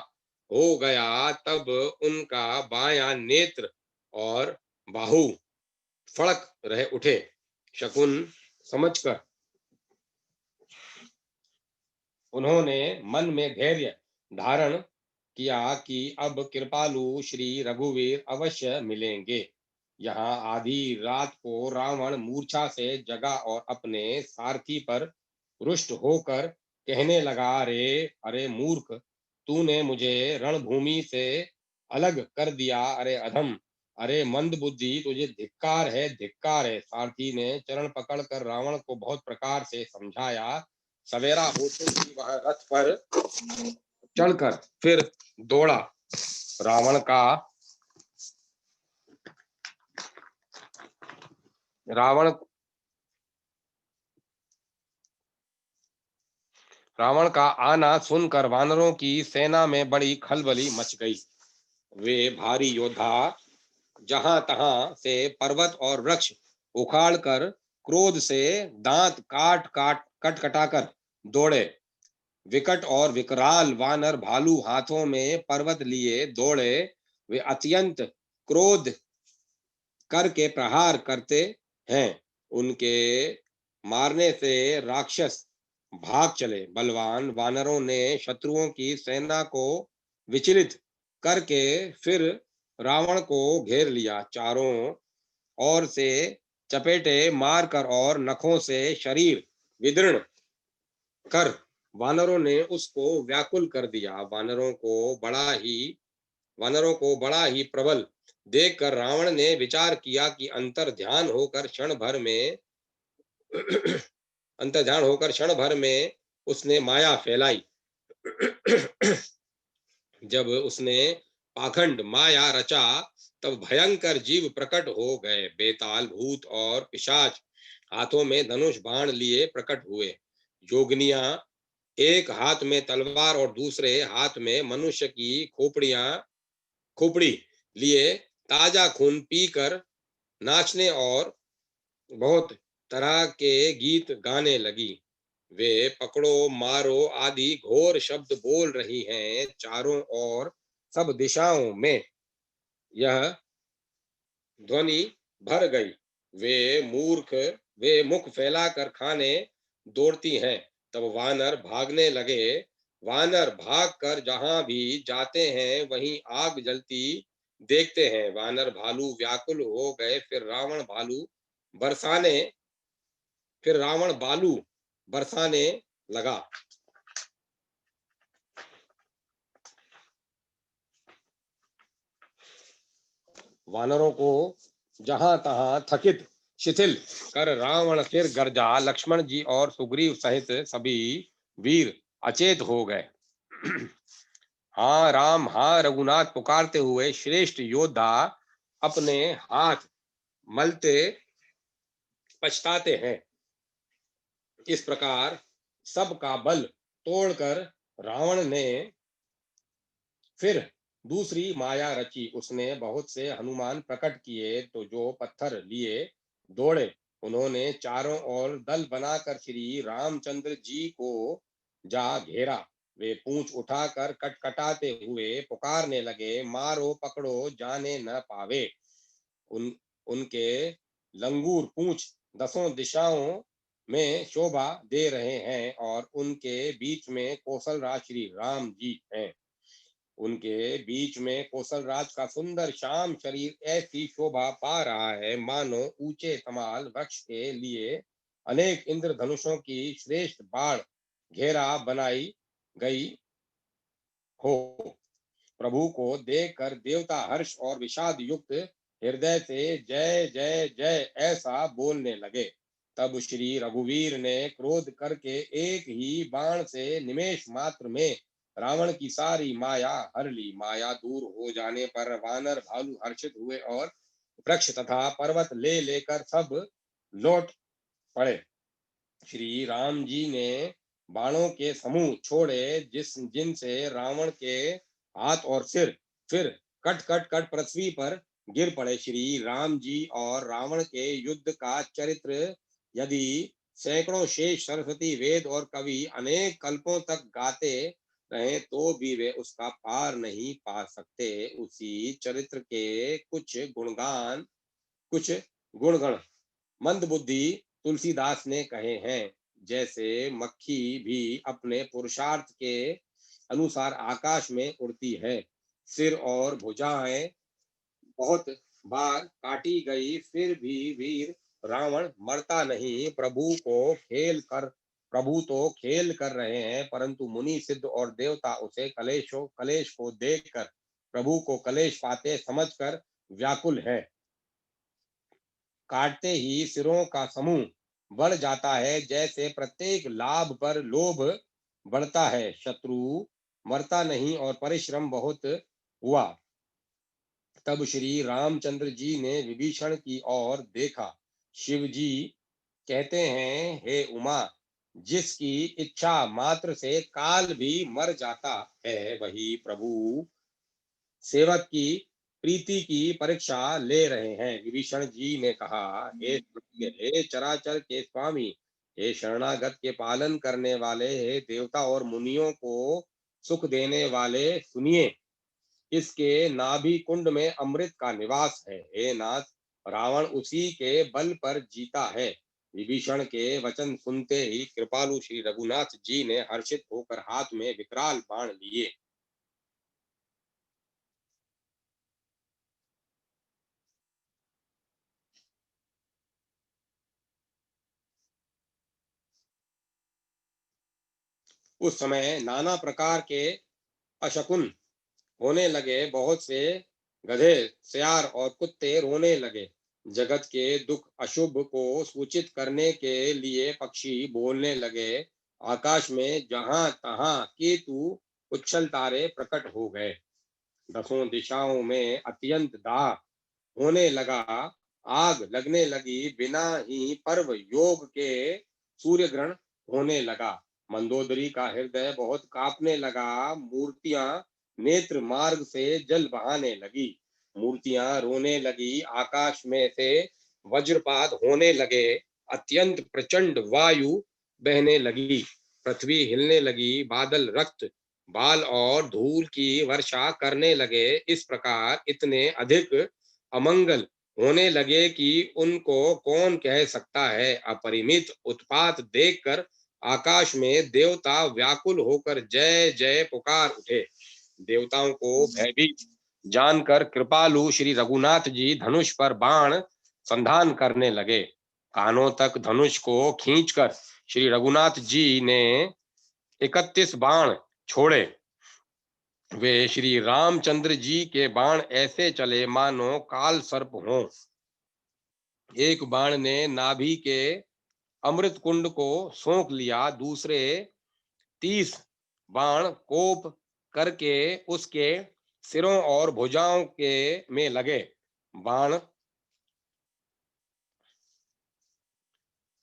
हो गया, तब उनका बायां नेत्र और बाहु फड़क रह उठे। शकुन समझकर उन्होंने मन में धैर्य धारण किया कि अब कृपालु श्री रघुवीर अवश्य मिलेंगे। यहाँ आधी रात को रावण मूर्छा से जगा और अपने सारथी पर रुष्ट होकर कहने लगा, अरे अरे मूर्ख, तूने मुझे रणभूमि से अलग कर दिया। अरे अधम, अरे मंद बुद्धि, तुझे धिक्कार है, धिक्कार है। सारथी ने चरण पकड़कर रावण को बहुत प्रकार से समझाया। सवेरा होते ही वह रथ पर चढ़कर फिर दौड़ा। रावण का रावण रावण का आना सुनकर वानरों की सेना में बड़ी खलबली मच गई। वे भारी योद्धा जहां तहां से पर्वत और वृक्ष उखाड़कर क्रोध से दांत काट काट कट कटाकर दौड़े। विकट और विकराल वानर भालू हाथों में पर्वत लिए दौड़े। वे अत्यंत क्रोध करके प्रहार करते हैं। उनके मारने से राक्षस भाग चले। बलवान वानरों ने शत्रुओं की सेना को विचलित करके फिर रावण को घेर लिया। चारों ओर से चपेटे मारकर और नखों से शरीर विदीर्ण कर वानरों ने उसको व्याकुल कर दिया। वानरों को बड़ा ही प्रबल देखकर रावण ने विचार किया कि अंतर ध्यान होकर क्षण भर में उसने माया फैलाई। जब उसने पाखंड माया रचा, तब भयंकर जीव प्रकट हो गए। बेताल भूत और पिशाच हाथों में धनुष बाण लिए प्रकट हुए। योगिनियां एक हाथ में तलवार और दूसरे हाथ में मनुष्य की खोपड़ी लिए ताजा खून पीकर नाचने और बहुत तरह के गीत गाने लगी। वे पकड़ो मारो आदि घोर शब्द बोल रही हैं। चारों ओर सब दिशाओं में यह ध्वनि भर गई। वे मूर्ख वे मुख फैलाकर खाने दौड़ती हैं। तब वानर भागने लगे। वानर भागकर जहां भी जाते हैं वहीं आग जलती देखते हैं। वानर भालू व्याकुल हो गए। बरसाने फिर रावण बालू बरसाने लगा। वानरों को जहां तहां थकित शिथिल कर रावण फिर गर्जा। लक्ष्मण जी और सुग्रीव सहित सभी वीर अचेत हो गए। हाँ राम, हाँ रघुनाथ पुकारते हुए श्रेष्ठ योद्धा अपने हाथ मलते पछताते हैं। इस प्रकार सबका बल तोड़कर रावण ने फिर दूसरी माया रची। उसने बहुत से हनुमान प्रकट किए तो जो पत्थर लिए दौड़े। उन्होंने चारों ओर दल बनाकर श्री रामचंद्र जी को जा घेरा। वे पूंछ उठाकर कटकटाते हुए पुकारने लगे, मारो पकड़ो जाने न पावे। उन उनके लंगूर पूंछ दसों दिशाओं में शोभा दे रहे हैं और उनके बीच में कौशल राज श्री राम जी हैं। उनके बीच में कौशल राज का सुंदर श्याम शरीर ऐसी शोभा पा रहा है मानो ऊंचे तमाल वृक्ष के लिए अनेक इंद्रधनुषों की श्रेष्ठ बाढ़ घेरा बनाई गई हो। प्रभु को देखकर देवता हर्ष और विषाद युक्त हृदय से जय जय जय ऐसा बोलने लगे। तब श्री रघुवीर ने क्रोध करके एक ही बाण से निमेष मात्र में रावण की सारी माया हर ली। माया दूर हो जाने पर वानर भालू हर्षित हुए और वृक्ष तथा पर्वत ले लेकर सब लौट पड़े। श्री राम जी ने बाणों के समूह छोड़े जिनसे रावण के हाथ और सिर फिर कट कट कट पृथ्वी पर गिर पड़े। श्री राम जी और रावण के युद्ध का चरित्र यदि सैकड़ों शेष सरस्वती वेद और कवि अनेक कल्पों तक गाते रहे तो भी वे उसका पार नहीं पा सकते। उसी चरित्र के कुछ गुणगण मंदबुद्धि तुलसीदास ने कहे हैं। जैसे मक्खी भी अपने पुरुषार्थ के अनुसार आकाश में उड़ती है। सिर और भुजाएं बहुत बार काटी गई फिर भी वीर रावण मरता नहीं। प्रभु तो खेल कर रहे हैं परंतु मुनि सिद्ध और देवता उसे कलेश को देखकर प्रभु को कलेश पाते समझकर व्याकुल है। काटते ही सिरों का समूह बढ़ जाता है। जैसे प्रत्येक लाभ पर लोभ बढ़ता है। शत्रु मरता नहीं और परिश्रम बहुत हुआ। तब श्री रामचंद्र जी ने विभीषण की ओर देखा। शिव जी कहते हैं, हे उमा, जिसकी इच्छा मात्र से काल भी मर जाता है वही प्रभु सेवक की प्रीति की परीक्षा ले रहे हैं। विभीषण जी ने कहा, हे चराचर के स्वामी, हे शरणागत के पालन करने वाले, हे देवता और मुनियों को सुख देने वाले, सुनिए, इसके नाभि कुंड में अमृत का निवास है। हे नाथ, रावण उसी के बल पर जीता है। विभीषण के वचन सुनते ही कृपालु श्री रघुनाथ जी ने हर्षित होकर हाथ में विकराल बाण लिए। उस समय नाना प्रकार के अशकुन होने लगे। बहुत से गधे, सियार और कुत्ते रोने लगे। जगत के दुख अशुभ को सूचित करने के लिए पक्षी बोलने लगे। आकाश में जहां तहां केतु उच्छल तारे प्रकट हो गए। दसों दिशाओं में अत्यंत दाह होने लगा। आग लगने लगी। बिना ही पर्व योग के सूर्य ग्रहण होने लगा। मंदोदरी का हृदय बहुत कांपने लगा। मूर्तियां नेत्र मार्ग से जल बहाने लगी। मूर्तियां रोने लगी। आकाश में से वज्रपात होने लगे। अत्यंत प्रचंड वायु बहने लगी। पृथ्वी हिलने लगी। बादल रक्त बाल और धूल की वर्षा करने लगे। इस प्रकार इतने अधिक अमंगल होने लगे कि उनको कौन कह सकता है। अपरिमित उत्पात देखकर आकाश में देवता व्याकुल होकर जय जय पुकार उठे। देवताओं को भयभीत जानकर कृपालु श्री रघुनाथ जी धनुष पर बाण संधान करने लगे। कानों तक धनुष को खींचकर श्री रघुनाथ जी ने 31 बाण छोड़े। वे श्री रामचंद्र जी के बाण ऐसे चले मानो काल सर्प हों। एक बाण ने नाभि के अमृत कुंड को सोख लिया। दूसरे 30 बाण कोप करके उसके सिरों और भुजाओं के में लगे। बाण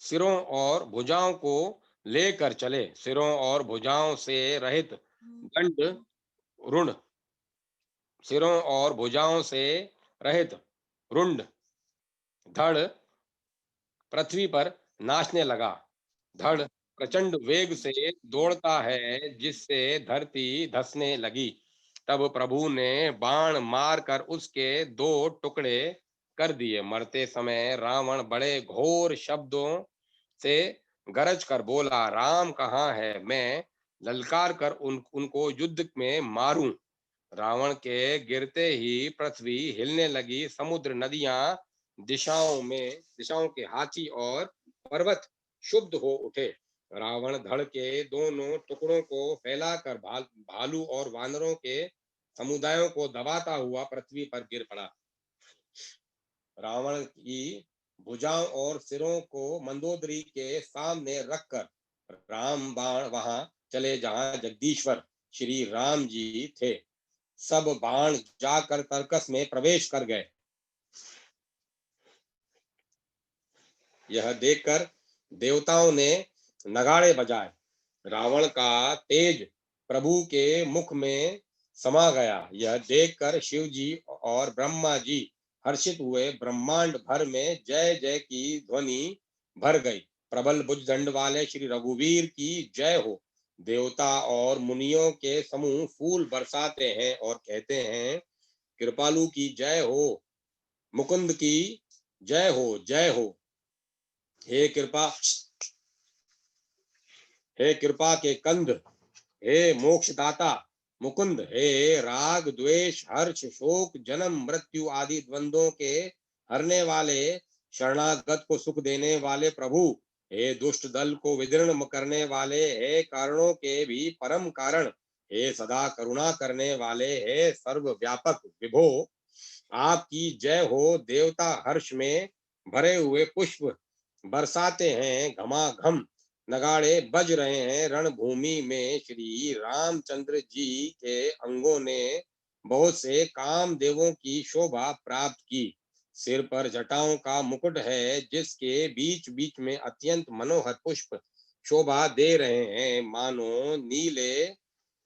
सिरों और भुजाओं को लेकर चले। सिरों और भुजाओं से रहित दंड रुंड सिरों और भुजाओं से रहित रुंड धड़ पृथ्वी पर नाचने लगा। धड़ प्रचंड वेग से दौड़ता है जिससे धरती धसने लगी। तब प्रभु ने बाण मारकर उसके 2 टुकड़े कर दिए। मरते समय रावण बड़े घोर शब्दों से गरज कर बोला, राम कहाँ है, मैं ललकार कर उनको युद्ध में मारूं। रावण के गिरते ही पृथ्वी हिलने लगी। समुद्र, नदियां, दिशाओं के हाथी और पर्वत शुद्ध हो उठे। रावण धड़ के दोनों टुकड़ों को फैलाकर भालू और वानरों के समुदायों को दबाता हुआ पृथ्वी पर गिर पड़ा। रावण की भुजाओं और सिरों को मंदोदरी के सामने रखकर राम बाण वहां चले जहां जगदीश्वर श्री राम जी थे। सब बाण जाकर तर्कस में प्रवेश कर गए। यह देखकर देवताओं ने नगाड़े बजाए। रावण का तेज प्रभु के मुख में समा गया। यह देखकर शिव जी और ब्रह्मा जी हर्षित हुए। ब्रह्मांड भर में जय जय की ध्वनि भर गई। प्रबल भुजदंड वाले श्री रघुवीर की जय हो। देवता और मुनियों के समूह फूल बरसाते हैं और कहते हैं, कृपालु की जय हो, मुकुंद की जय हो, जय हो। हे कृपा, हे कृपा के कंद, हे मोक्षदाता मुकुंद, हे राग द्वेष हर्ष शोक जन्म मृत्यु आदि द्वंद्वों के हरने वाले, शरणागत को सुख देने वाले प्रभु, हे दुष्ट दल को विदीर्ण करने वाले, हे कारणों के भी परम कारण, हे सदा करुणा करने वाले, हे सर्व व्यापक विभो, आपकी जय हो। देवता हर्ष में भरे हुए पुष्प बरसाते हैं। घमाघम नगाड़े बज रहे हैं। रणभूमि में श्री रामचंद्र जी के अंगों ने बहुत से कामदेवों की शोभा प्राप्त की। सिर पर जटाओं का मुकुट है, जिसके बीच बीच में अत्यंत मनोहर पुष्प शोभा दे रहे हैं। मानो नीले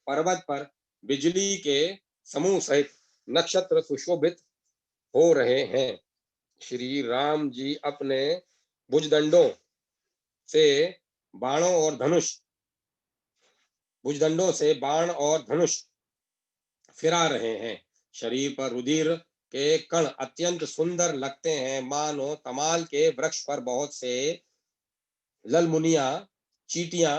पर्वत पर बिजली के समूह सहित नक्षत्र सुशोभित हो रहे हैं। श्री राम जी अपने भुजदंडों से बाणों और धनुष भुजदंडों से बाण और धनुष फिरा रहे हैं। शरीर पर रुधिर के कण अत्यंत सुंदर लगते हैं। मानो तमाल के वृक्ष पर बहुत से ललमुनिया चीटियां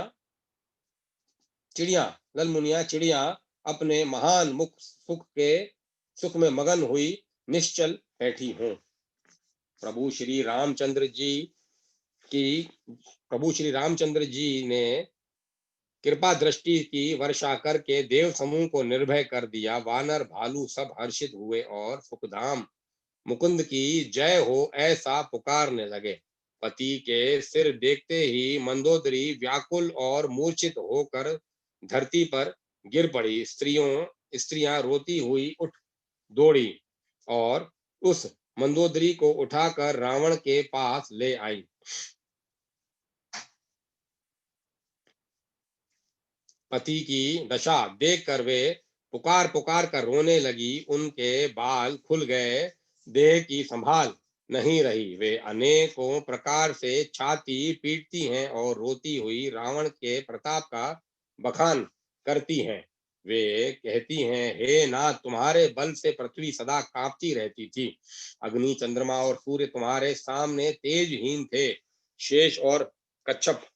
चिड़िया ललमुनिया चिड़िया अपने महान मुख सुख में मगन हुई निश्चल बैठी हों। प्रभु श्री रामचंद्र जी की प्रभु श्री रामचंद्र जी ने कृपा दृष्टि की वर्षा करके देव समूह को निर्भय कर दिया। वानर भालू सब हर्षित हुए और सुखधाम मुकुंद की जय हो ऐसा पुकारने लगे। पति के सिर देखते ही मंदोदरी व्याकुल और मूर्छित होकर धरती पर गिर पड़ी। स्त्रियां रोती हुई उठ दौड़ी और उस मंदोदरी को उठाकर रावण के पास ले आई। पति की दशा देखकर वे पुकार पुकार कर रोने लगी। उनके बाल खुल गए, देह की संभाल नहीं रही। वे अनेकों प्रकार से छाती पीटती हैं और रोती हुई रावण के प्रताप का बखान करती हैं। वे कहती हैं, हे नाथ, तुम्हारे बल से पृथ्वी सदा कांपती रहती थी। अग्नि चंद्रमा और सूर्य तुम्हारे सामने तेजहीन थे। शेष और कच्छप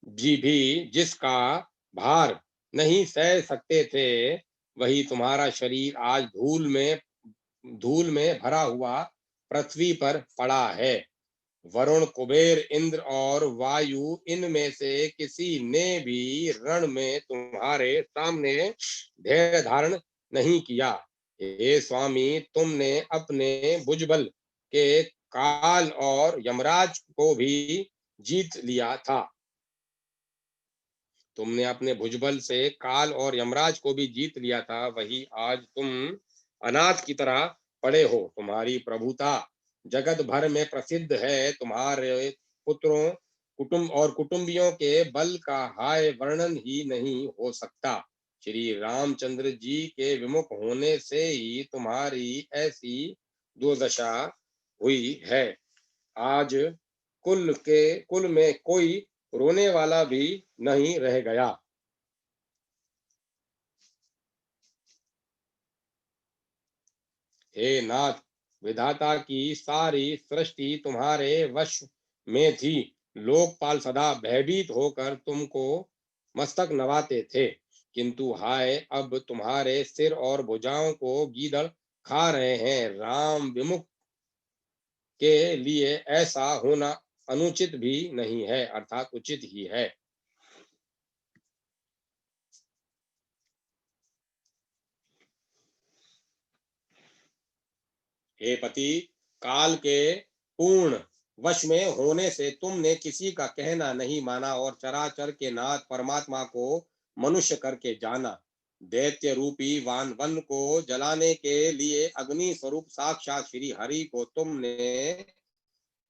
जी भी जिसका भार नहीं सह सकते थे, वही तुम्हारा शरीर आज धूल में भरा हुआ पृथ्वी पर पड़ा है। वरुण कुबेर इंद्र और वायु इनमें से किसी ने भी रण में तुम्हारे सामने धैर्य धारण नहीं किया। हे स्वामी, तुमने अपने भुजबल के काल और यमराज को भी जीत लिया था। तुमने अपने भुजबल से काल और यमराज को भी जीत लिया था। वही आज तुम अनाथ की तरह पड़े हो। तुम्हारी प्रभुता जगत भर में प्रसिद्ध है। तुम्हारे पुत्रों कुटुंब और कुटुंबियों के बल का हाय वर्णन ही नहीं हो सकता। श्री रामचंद्र जी के विमुख होने से ही तुम्हारी ऐसी दुर्दशा हुई है। आज कुल में कोई रोने वाला भी नहीं रह गया। हे नाथ, विधाता की सारी सृष्टि तुम्हारे वश में थी। लोकपाल सदा भयभीत होकर तुमको मस्तक नवाते थे, किंतु हाय, अब तुम्हारे सिर और भुजाओं को गीदड़ खा रहे हैं। राम विमुख के लिए ऐसा होना अनुचित भी नहीं है, अर्थात उचित ही है। हे पति, काल के पूर्ण वश में होने से तुमने किसी का कहना नहीं माना और चराचर के नाथ परमात्मा को मनुष्य करके जाना। दैत्य रूपी वन को जलाने के लिए अग्नि स्वरूप साक्षात श्री हरि को तुमने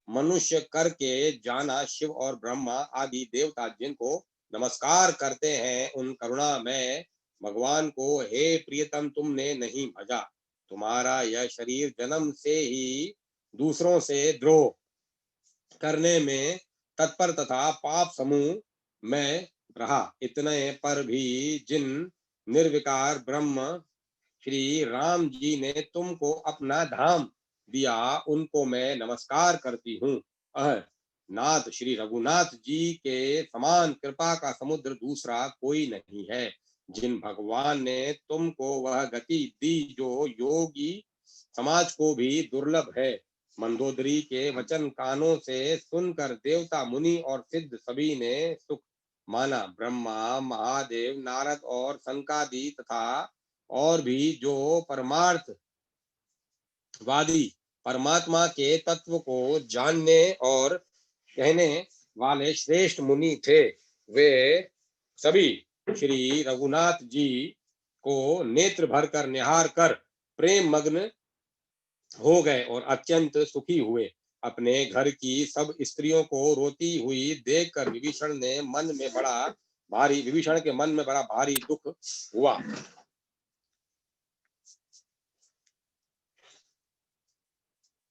मनुष्य करके जाना। शिव और ब्रह्मा आदि देवता जिनको नमस्कार करते हैं, उन करुणा में भगवान को हे प्रियतम तुमने नहीं भजा। तुम्हारा यह शरीर जन्म से ही दूसरों से द्रोह करने में तत्पर तथा पाप समूह में रहा। इतने पर भी जिन निर्विकार ब्रह्म श्री राम जी ने तुमको अपना धाम दिया, उनको मैं नमस्कार करती हूँ। नाथ श्री रघुनाथ जी के समान कृपा का समुद्र दूसरा कोई नहीं है। जिन भगवान ने तुमको वह गति दी जो योगी समाज को भी दुर्लभ है। मंदोदरी के वचन कानों से सुनकर देवता मुनि और सिद्ध सभी ने सुख माना। ब्रह्मा महादेव नारद और संकादि तथा और भी जो परमार्थवादी परमात्मा के तत्व को जानने और कहने वाले श्रेष्ठ मुनि थे, वे सभी श्री रघुनाथ जी को नेत्र भर कर निहार कर प्रेम मग्न हो गए और अत्यंत सुखी हुए। अपने घर की सब स्त्रियों को रोती हुई देखकर विभीषण के मन में बड़ा भारी दुख हुआ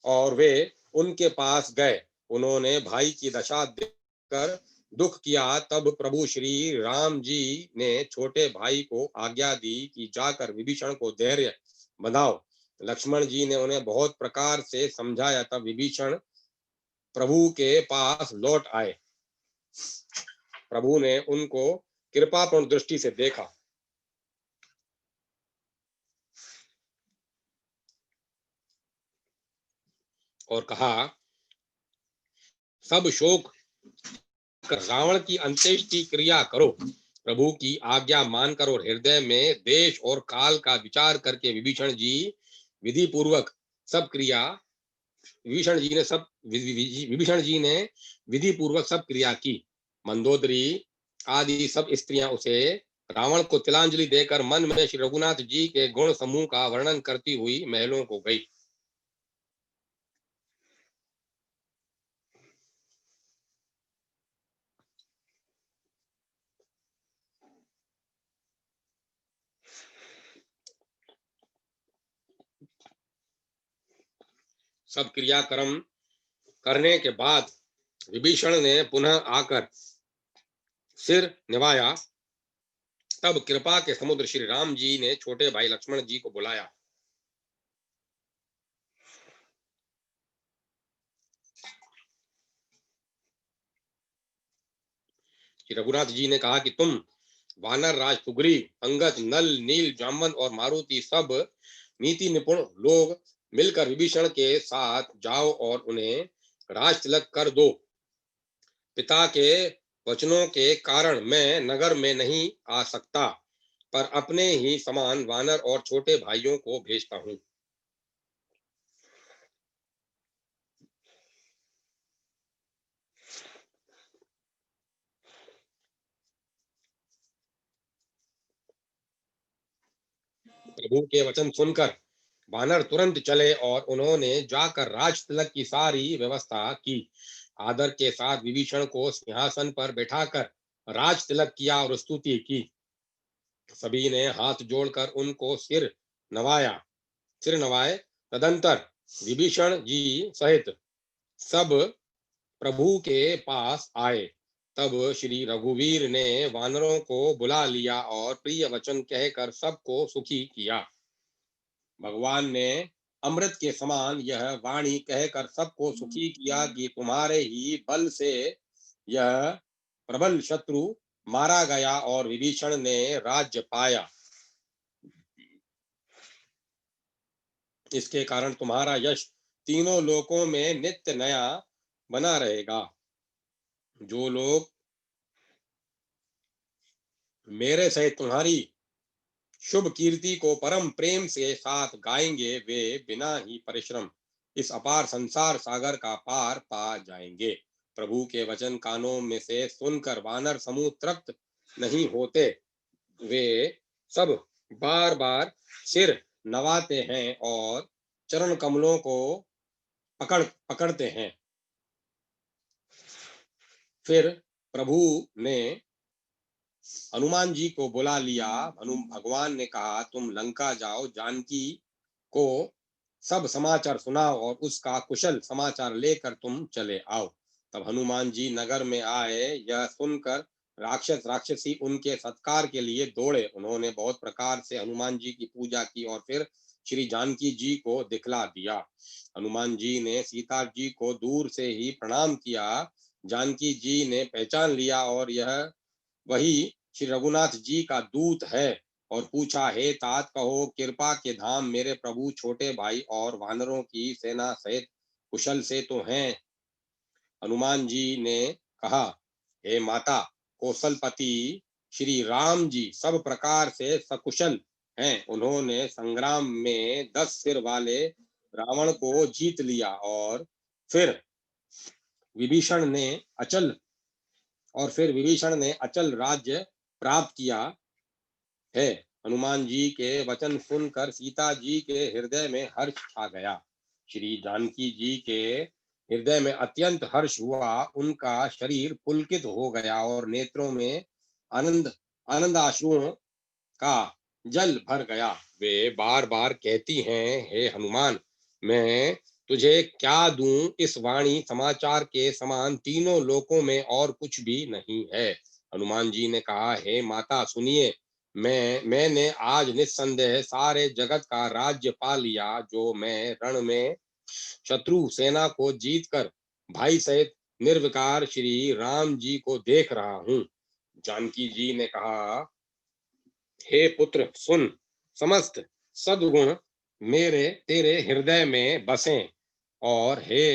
और वे उनके पास गए। उन्होंने भाई की दशा देखकर दुख किया। तब प्रभु श्री राम जी ने छोटे भाई को आज्ञा दी कि जाकर विभीषण को धैर्य बंधाओ। लक्ष्मण जी ने उन्हें बहुत प्रकार से समझाया। तब विभीषण प्रभु के पास लौट आए। प्रभु ने उनको कृपापूर्ण दृष्टि से देखा और कहा, सब शोक रावण की अंत्येष्टि क्रिया करो। प्रभु की आज्ञा मानकर और हृदय में देश और काल का विचार करके विभीषण जी विधि पूर्वक सब क्रिया विभीषण जी ने विधि पूर्वक सब क्रिया की। मंदोदरी आदि सब स्त्रियां उसे रावण को तिलांजलि देकर मन में श्री रघुनाथ जी के गुण समूह का वर्णन करती हुई महलों को गई। सब क्रियाक्रम करने के बाद विभीषण ने पुनः आकर सिर निभाया। तब कृपा के समुद्र श्री राम जी ने छोटे भाई लक्ष्मण जी को बुलाया। श्री रघुनाथ जी ने कहा कि तुम वानर राज सुग्रीव, अंगद, नल, नील, जामवन और मारुति सब नीति निपुण लोग मिलकर विभीषण के साथ जाओ और उन्हें राज तिलक कर दो। पिता के वचनों के कारण मैं नगर में नहीं आ सकता, पर अपने ही समान वानर और छोटे भाइयों को भेजता हूँ। प्रभु के वचन सुनकर वानर तुरंत चले और उन्होंने जाकर राज तिलक की सारी व्यवस्था की। आदर के साथ विभीषण को सिंहासन पर बैठाकर राज तिलक किया और स्तुति की। सभी ने हाथ जोड़कर उनको सिर नवाए। तदंतर विभीषण जी सहित सब प्रभु के पास आए। तब श्री रघुवीर ने वानरों को बुला लिया और प्रिय वचन कहकर सबको सुखी किया। भगवान ने अमृत के समान यह वाणी कहकर सबको सुखी किया कि तुम्हारे ही बल से यह प्रबल शत्रु मारा गया और विभीषण ने राज्य पाया। इसके कारण तुम्हारा यश तीनों लोकों में नित्य नया बना रहेगा। जो लोग मेरे सहित तुम्हारी शुभ कीर्ति को परम प्रेम से साथ गाएंगे, वे बिना ही परिश्रम इस अपार संसार सागर का पार पा जाएंगे। प्रभु के वचन कानों में से सुनकर वानर समूह तृप्त नहीं होते। वे सब बार बार सिर नवाते हैं और चरण कमलों को पकड़ते हैं। फिर प्रभु ने हनुमान जी को बुला लिया। भगवान ने कहा, तुम लंका जाओ, जानकी को सब समाचार सुनाओ और उसका कुशल समाचार लेकर तुम चले आओ। तब हनुमान जी नगर में आए। यह सुनकर राक्षस राक्षसी उनके सत्कार के लिए दौड़े। उन्होंने बहुत प्रकार से हनुमान जी की पूजा की और फिर श्री जानकी जी को दिखला दिया। हनुमान जी ने सीता जी को दूर से ही प्रणाम किया। जानकी जी ने पहचान लिया और यह वही श्री रघुनाथ जी का दूत है और पूछा, हे तात, कहो कृपा के धाम मेरे प्रभु छोटे भाई और वानरों की सेना सहित कुशल से तो हैं। हनुमान जी ने कहा, हे माता, कौशलपति श्री राम जी सब प्रकार से सकुशल हैं। उन्होंने संग्राम में 10 सिर वाले रावण को जीत लिया और फिर विभीषण ने अचल विभीषण ने अचल राज्य प्राप्त किया है। हनुमान जी के वचन सुनकर सीता जी के हृदय में हर्ष छा गया। श्री जानकी जी के हृदय में अत्यंत हर्ष हुआ। उनका शरीर पुलकित हो गया और नेत्रों में आनंद आनंद आश्रुओं का जल भर गया। वे बार बार कहती हैं, हे हनुमान, मैं तुझे क्या दूं? इस वाणी समाचार के समान तीनों लोकों में और कुछ भी नहीं है। हनुमान जी ने कहा, हे माता, सुनिए, मैंने आज निस्संदेह सारे जगत का राज्य पा लिया। जो मैं रण में शत्रु सेना को जीतकर भाई सहित निर्विकार श्री राम जी को देख रहा हूँ। जानकी जी ने कहा, हे पुत्र, सुन, समस्त सद्गुण मेरे तेरे हृदय में बसें और हे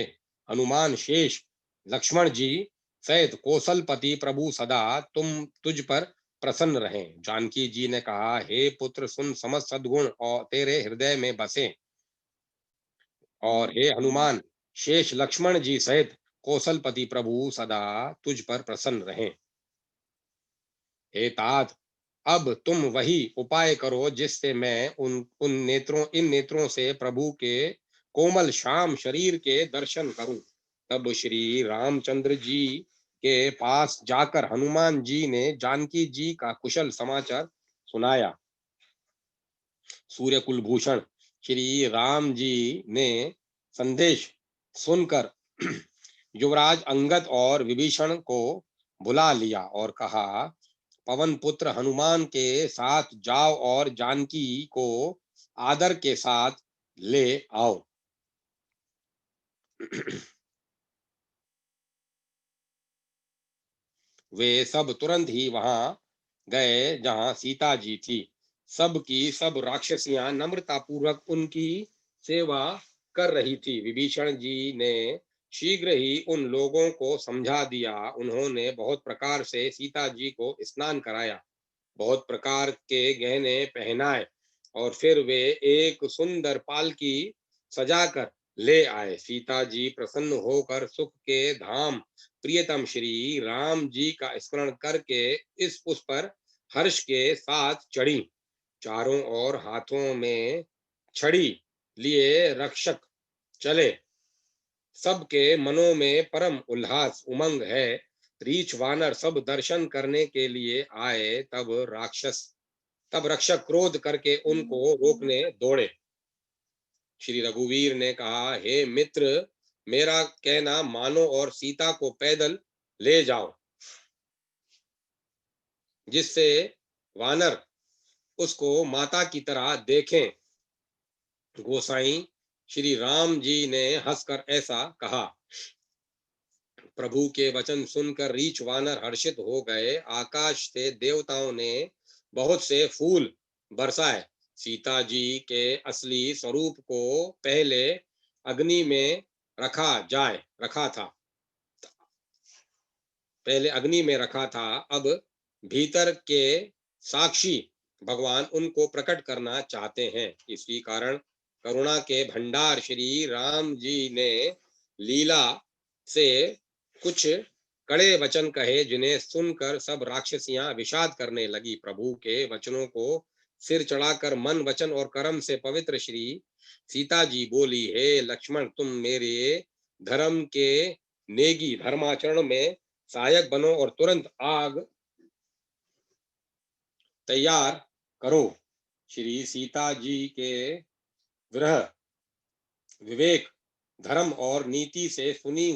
हनुमान शेष लक्ष्मण जी सहित कौशलपति प्रभु सदा तुझ पर प्रसन्न रहें। जानकी जी ने कहा, हे पुत्र, सुन, समस्त सद्गुण और तेरे हृदय में बसें और हे हनुमान शेष लक्ष्मण जी सहित कौशलपति प्रभु सदा तुझ पर प्रसन्न रहें। हे तात, अब तुम वही उपाय करो जिससे मैं इन नेत्रों से प्रभु के कोमल श्याम शरीर के दर्शन करूं। तब श्री रामचंद्र जी के पास जाकर हनुमान जी ने जानकी जी का कुशल समाचार सुनाया। सूर्य कुलभूषण श्री राम जी ने संदेश सुनकर युवराज अंगद और विभीषण को बुला लिया और कहा, पवन पुत्र हनुमान के साथ जाओ और जानकी को आदर के साथ ले आओ। वे सब तुरंत ही वहां गए जहां सीता जी थी। सब की सब राक्षसियां नम्रता पूर्वक उनकी सेवा कर रही थी। विभीषण जी ने शीघ्र ही उन लोगों को समझा दिया। उन्होंने बहुत प्रकार से सीता जी को स्नान कराया, बहुत प्रकार के गहने पहनाए और फिर वे एक सुंदर पालकी सजाकर ले आए। सीता जी प्रसन्न होकर सुख के धाम प्रियतम श्री राम जी का स्मरण करके उस पर हर्ष के साथ चढ़ी। चारों ओर हाथों में छड़ी लिए रक्षक चले। सबके मनों में परम उल्लास उमंग है। रीछ वानर सब दर्शन करने के लिए आए। तब रक्षक क्रोध करके उनको रोकने दौड़े। श्री रघुवीर ने कहा, हे मित्र, मेरा कहना मानो और सीता को पैदल ले जाओ, जिससे वानर उसको माता की तरह देखें। गोसाई श्री राम जी ने हंसकर ऐसा कहा। प्रभु के वचन सुनकर रीछ वानर हर्षित हो गए। आकाश से देवताओं ने बहुत से फूल बरसाए। सीता जी के असली स्वरूप को पहले अग्नि में रखा था अब भीतर के साक्षी भगवान उनको प्रकट करना चाहते हैं। इसी कारण करुणा के भंडार श्री राम जी ने लीला से कुछ कड़े वचन कहे, जिन्हें सुनकर सब राक्षसियां विषाद करने लगी। प्रभु के वचनों को सिर चढ़ाकर मन वचन और कर्म से पवित्र श्री सीता जी बोली, हे लक्ष्मण, तुम मेरे धर्म के नेगी धर्माचरण में सहायक बनो और तुरंत आग तैयार करो। श्री सीता जी के विरह, विवेक, धर्म और नीति से सनी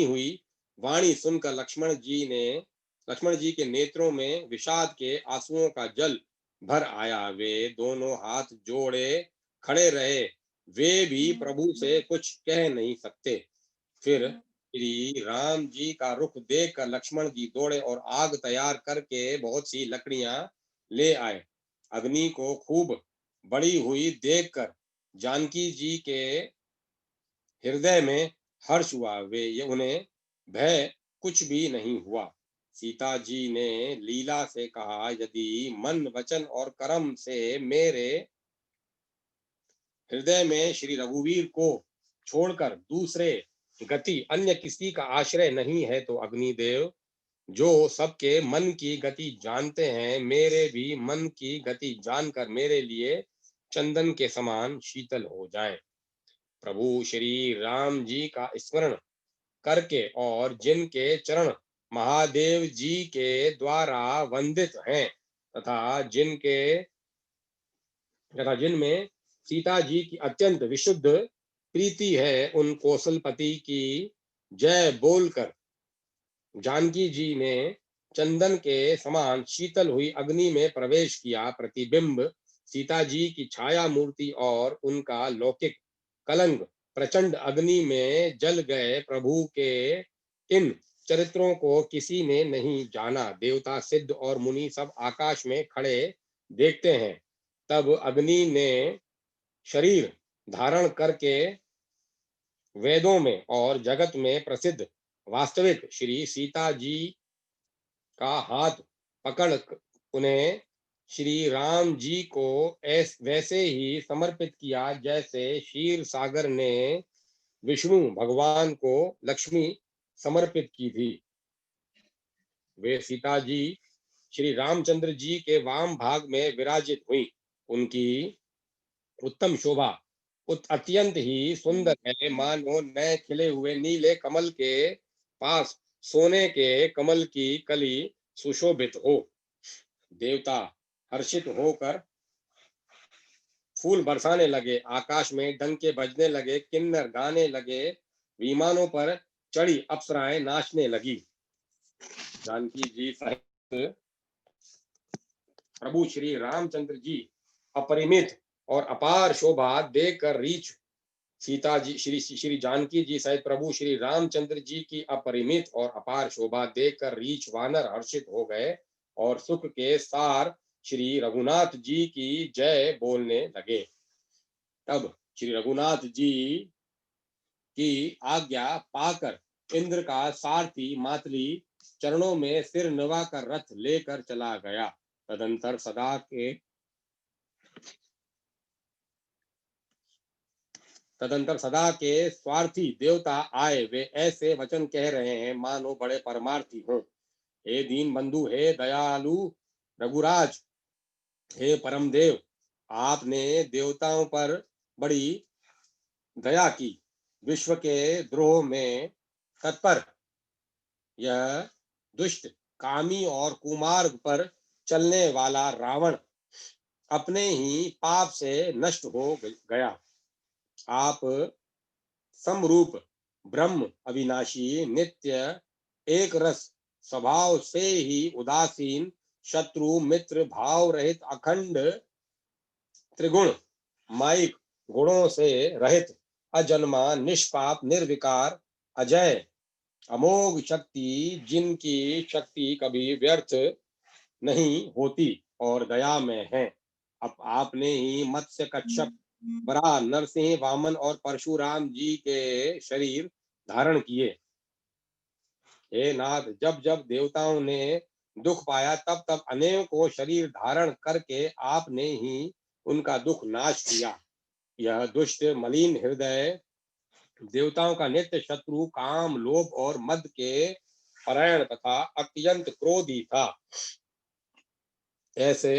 हुई वाणी सुनकर लक्ष्मण जी के नेत्रों में विषाद के आंसुओं का जल भर आया। वे दोनों हाथ जोड़े खड़े रहे। वे भी प्रभु से कुछ कह नहीं सकते। फिर श्री राम जी का रुख देखकर लक्ष्मण जी दौड़े और आग तैयार करके बहुत सी लकड़ियां ले आए। अग्नि को खूब बड़ी हुई देखकर जानकी जी के हृदय में हर्ष हुआ। उन्हें भय कुछ भी नहीं हुआ। सीता जी ने लीला से कहा, यदि मन वचन और कर्म से मेरे हृदय में श्री रघुवीर को छोड़कर दूसरे गति अन्य किसी का आश्रय नहीं है, तो अग्निदेव जो सबके मन की गति जानते हैं, मेरे भी मन की गति जानकर मेरे लिए चंदन के समान शीतल हो जाएं। प्रभु श्री राम जी का स्मरण करके और जिनके चरण महादेव जी के द्वारा वंदित हैं तथा जिनमें सीता जी की अत्यंत विशुद्ध प्रीति है, उन कौशलपति की जय बोलकर जानकी जी ने चंदन के समान शीतल हुई अग्नि में प्रवेश किया। प्रतिबिंब सीता जी की छाया मूर्ति और उनका लौकिक कलंक प्रचंड अग्नि में जल गए। प्रभु के इन चरित्रों को किसी ने नहीं जाना। देवता, सिद्ध और मुनि सब आकाश में खड़े देखते हैं। तब अग्नि ने शरीर धारण करके वेदों में और जगत में प्रसिद्ध वास्तविक श्री सीता जी का हाथ पकड़ उन्हें श्री राम जी को वैसे ही समर्पित किया जैसे क्षीर सागर ने विष्णु भगवान को लक्ष्मी समर्पित की थी। वे सीता जी श्री रामचंद्र जी के वाम भाग में विराजित हुई। उनकी उत्तम शोभा अत्यंत ही सुंदर है, मानो नए खिले हुए नीले कमल के पास सोने के कमल की कली सुशोभित हो। देवता हर्षित होकर फूल बरसाने लगे, आकाश में डंके बजने लगे, किन्नर गाने लगे, विमानों पर चढ़ी अप्सराएं नाचने लगी। जानकी जी सहित प्रभु श्री रामचंद्र जी अपरिमित और अपार शोभा देखकर रीछ सीता जी श्री जानकी जी सहित प्रभु श्री रामचंद्र जी की अपरिमित और अपार शोभा देखकर रीछ वानर हर्षित हो गए और सुख के सार श्री रघुनाथ जी की जय बोलने लगे। तब श्री रघुनाथ जी की आज्ञा पाकर इंद्र का सारथी मातली चरणों में सिर नवाकर रथ लेकर चला गया। तदंतर सदा के स्वार्थी देवता आए। वे ऐसे वचन कह रहे हैं मानो बड़े परमार्थी हो। हे दीन बंधु, हे दयालु रघुराज, हे परम देव, आपने देवताओं पर बड़ी दया की। विश्व के द्रोह में तत्पर यह दुष्ट कामी और कुमार्ग पर चलने वाला रावण अपने ही पाप से नष्ट हो गया। आप समरूप ब्रह्म, अविनाशी, नित्य, एक रस स्वभाव से ही उदासीन, शत्रु मित्र भाव रहित, अखंड त्रिगुण माइक गुणों से रहित, अजन्मा, निष्पाप, निर्विकार, अजय, अमोघ शक्ति, जिनकी शक्ति कभी व्यर्थ नहीं होती और दया में है। अब आपने ही मत्स्य, कच्छप, वराह, नरसिंह, वामन और परशुराम जी के शरीर धारण किए। हे नाथ, जब जब देवताओं ने दुख पाया तब तब अनेकों शरीर धारण करके आपने ही उनका दुख नाश किया। यह दुष्ट मलिन हृदय देवताओं का नित्य शत्रु, काम, लोभ और मद के परायण तथा अत्यंत क्रोधी था। ऐसे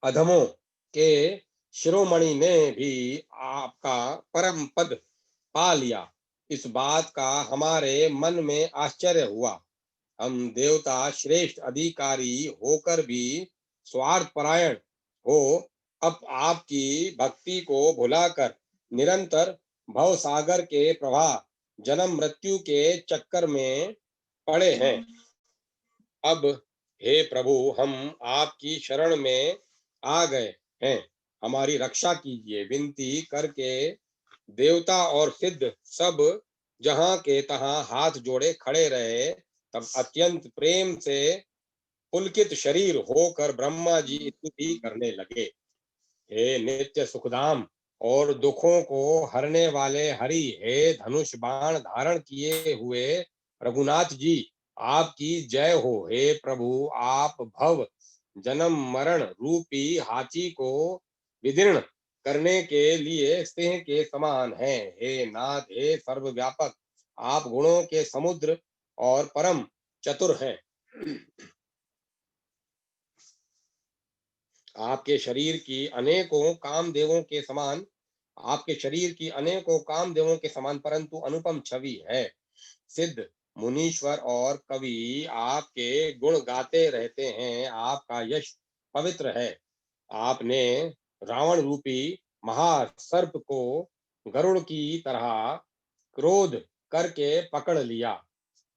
अधमों के शिरोमणि ने भी आपका परम पद पा लिया। इस बात का हमारे मन में आश्चर्य हुआ। हम देवता श्रेष्ठ अधिकारी होकर भी स्वार्थ परायण हो अब आपकी भक्ति को भुलाकर निरंतर भव सागर के प्रवाह जन्म मृत्यु के चक्कर में पड़े हैं। अब हे प्रभु, हम आपकी शरण में आ गए हैं, हमारी रक्षा कीजिए। विनती करके देवता और सिद्ध सब जहां के तहां हाथ जोड़े खड़े रहे। तब अत्यंत प्रेम से पुलकित शरीर होकर ब्रह्मा जी स्तुति करने लगे। हे नित्य सुखधाम और दुखों को हरने वाले हरि, हे धनुष बाण धारण किए हुए रघुनाथ जी, आपकी जय हो। हे प्रभु, आप भव जन्म मरण रूपी हाथी को विदीर्ण करने के लिए सिंह के समान हैं। हे नाथ, हे सर्वव्यापक, आप गुणों के समुद्र और परम चतुर हैं। आपके शरीर की अनेकों कामदेवों के समान आपके शरीर की अनेकों कामदेवों के समान परंतु अनुपम छवि है। सिद्ध मुनीश्वर और कवि आपके गुण गाते रहते हैं। आपका यश पवित्र है। आपने रावण रूपी महासर्प को गरुड़ की तरह क्रोध करके पकड़ लिया।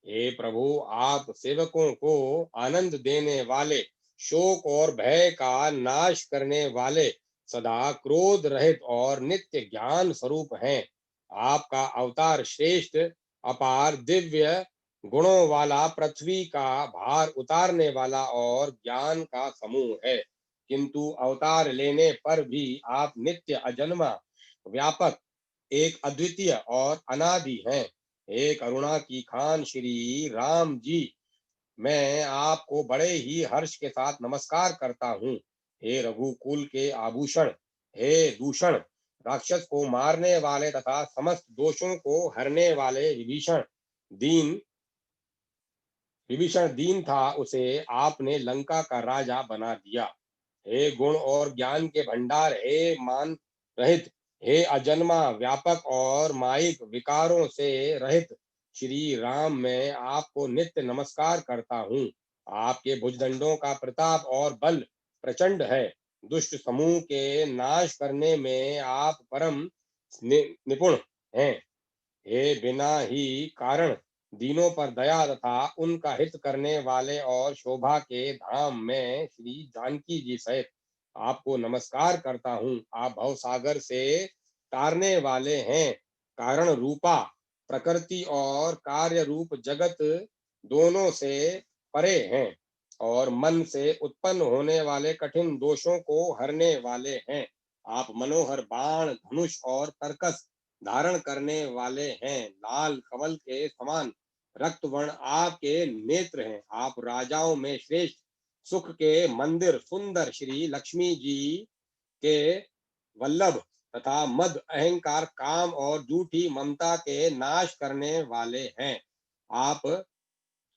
हे प्रभु, आप सेवकों को आनंद देने वाले, शोक और भय का नाश करने वाले, सदा क्रोध रहित और नित्य ज्ञान स्वरूप हैं। आपका अवतार श्रेष्ठ अपार दिव्य गुणों वाला, पृथ्वी का भार उतारने वाला और ज्ञान का समूह है। किंतु अवतार लेने पर भी आप नित्य अजन्मा व्यापक एक अद्वितीय और अनादि हैं। हे करुणा की खान श्री राम जी, मैं आपको बड़े ही हर्ष के साथ नमस्कार करता हूँ। हे रघुकुल के आभूषण, हे दूषण राक्षस को मारने वाले तथा समस्त दोषों को हरने वाले दीन विभीषण दीन था, उसे आपने लंका का राजा बना दिया। हे गुण और ज्ञान के भंडार, हे मान रहित, हे अजन्मा व्यापक और माइक विकारों से रहित श्री राम, मैं आपको नित्य नमस्कार करता हूँ। आपके भुजदंडों का प्रताप और बल प्रचंड है। दुष्ट समूह के नाश करने में आप परम निपुण हैं। हे बिना ही कारण दीनों पर दया तथा उनका हित करने वाले और शोभा के धाम में श्री जानकी जी सहित आपको नमस्कार करता हूँ। आप भव सागर से तारने वाले हैं। कारण रूपा प्रकृति और कार्य रूप जगत दोनों से परे हैं और मन से उत्पन्न होने वाले कठिन दोषों को हरने वाले हैं। आप मनोहर बाण, धनुष और तरकस धारण करने वाले हैं। लाल कमल के समान रक्त वर्ण आपके नेत्र हैं। आप राजाओं में श्रेष्ठ, सुख के मंदिर सुंदर श्री लक्ष्मी जी के वल्लभ तथा मद अहंकार काम और झूठी ममता के नाश करने वाले हैं। आप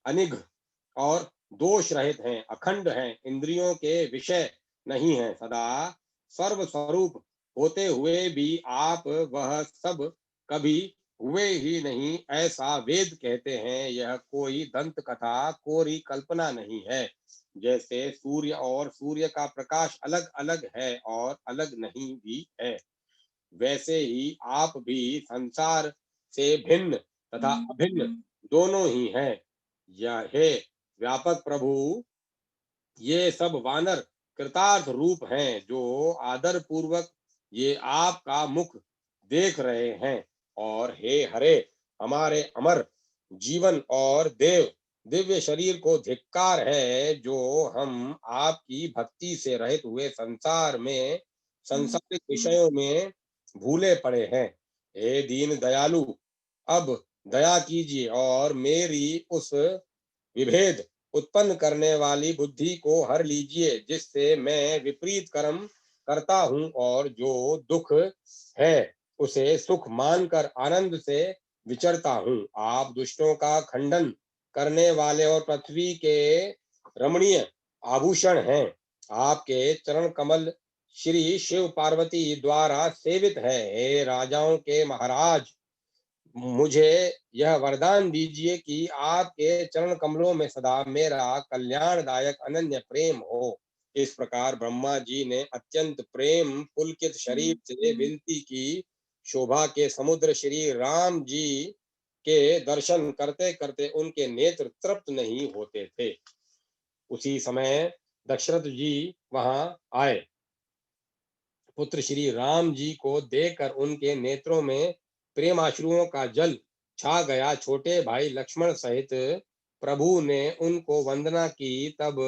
अनिघ और दोष रहित हैं, अखंड हैं, इंद्रियों के विषय नहीं हैं, सदा सर्व स्वरूप होते हुए भी आप वह सब कभी हुए ही नहीं, ऐसा वेद कहते हैं। यह कोई दंत कथा कोरी कल्पना नहीं है। जैसे सूर्य और सूर्य का प्रकाश अलग अलग है और अलग नहीं भी है, वैसे ही आप भी संसार से भिन्न तथा अभिन्न दोनों ही हैं। यह हे व्यापक प्रभु, ये सब वानर कृतार्थ रूप हैं जो आदर पूर्वक ये आपका मुख देख रहे हैं। और हे हरे, हमारे अमर जीवन और दिव्य शरीर को धिक्कार है, जो हम आपकी भक्ति से रहित हुए संसारिक विषयों में भूले पड़े हैं। हे दीन दयालु, अब दया कीजिए और मेरी उस विभेद उत्पन्न करने वाली बुद्धि को हर लीजिए, जिससे मैं विपरीत कर्म करता हूँ और जो दुख है उसे सुख मानकर आनंद से विचरता हूँ। आप दुष्टों का खंडन करने वाले और पृथ्वी के रमणीय आभूषण हैं। आपके चरण कमल श्री शिव पार्वती द्वारा सेवित है। हे राजाओं के महाराज, मुझे यह वरदान दीजिए कि आपके चरण कमलों में सदा मेरा कल्याणदायक अनन्य प्रेम हो। इस प्रकार ब्रह्मा जी ने अत्यंत प्रेम पुलकित शरीर से विनती की। शोभा के समुद्र श्री राम जी के दर्शन करते करते उनके नेत्र तृप्त नहीं होते थे। उसी समय दशरथ जी वहां आए। पुत्र श्री राम जी को देखकर उनके नेत्रों में प्रेमाश्रुओं का जल छा गया। छोटे भाई लक्ष्मण सहित प्रभु ने उनको वंदना की। तब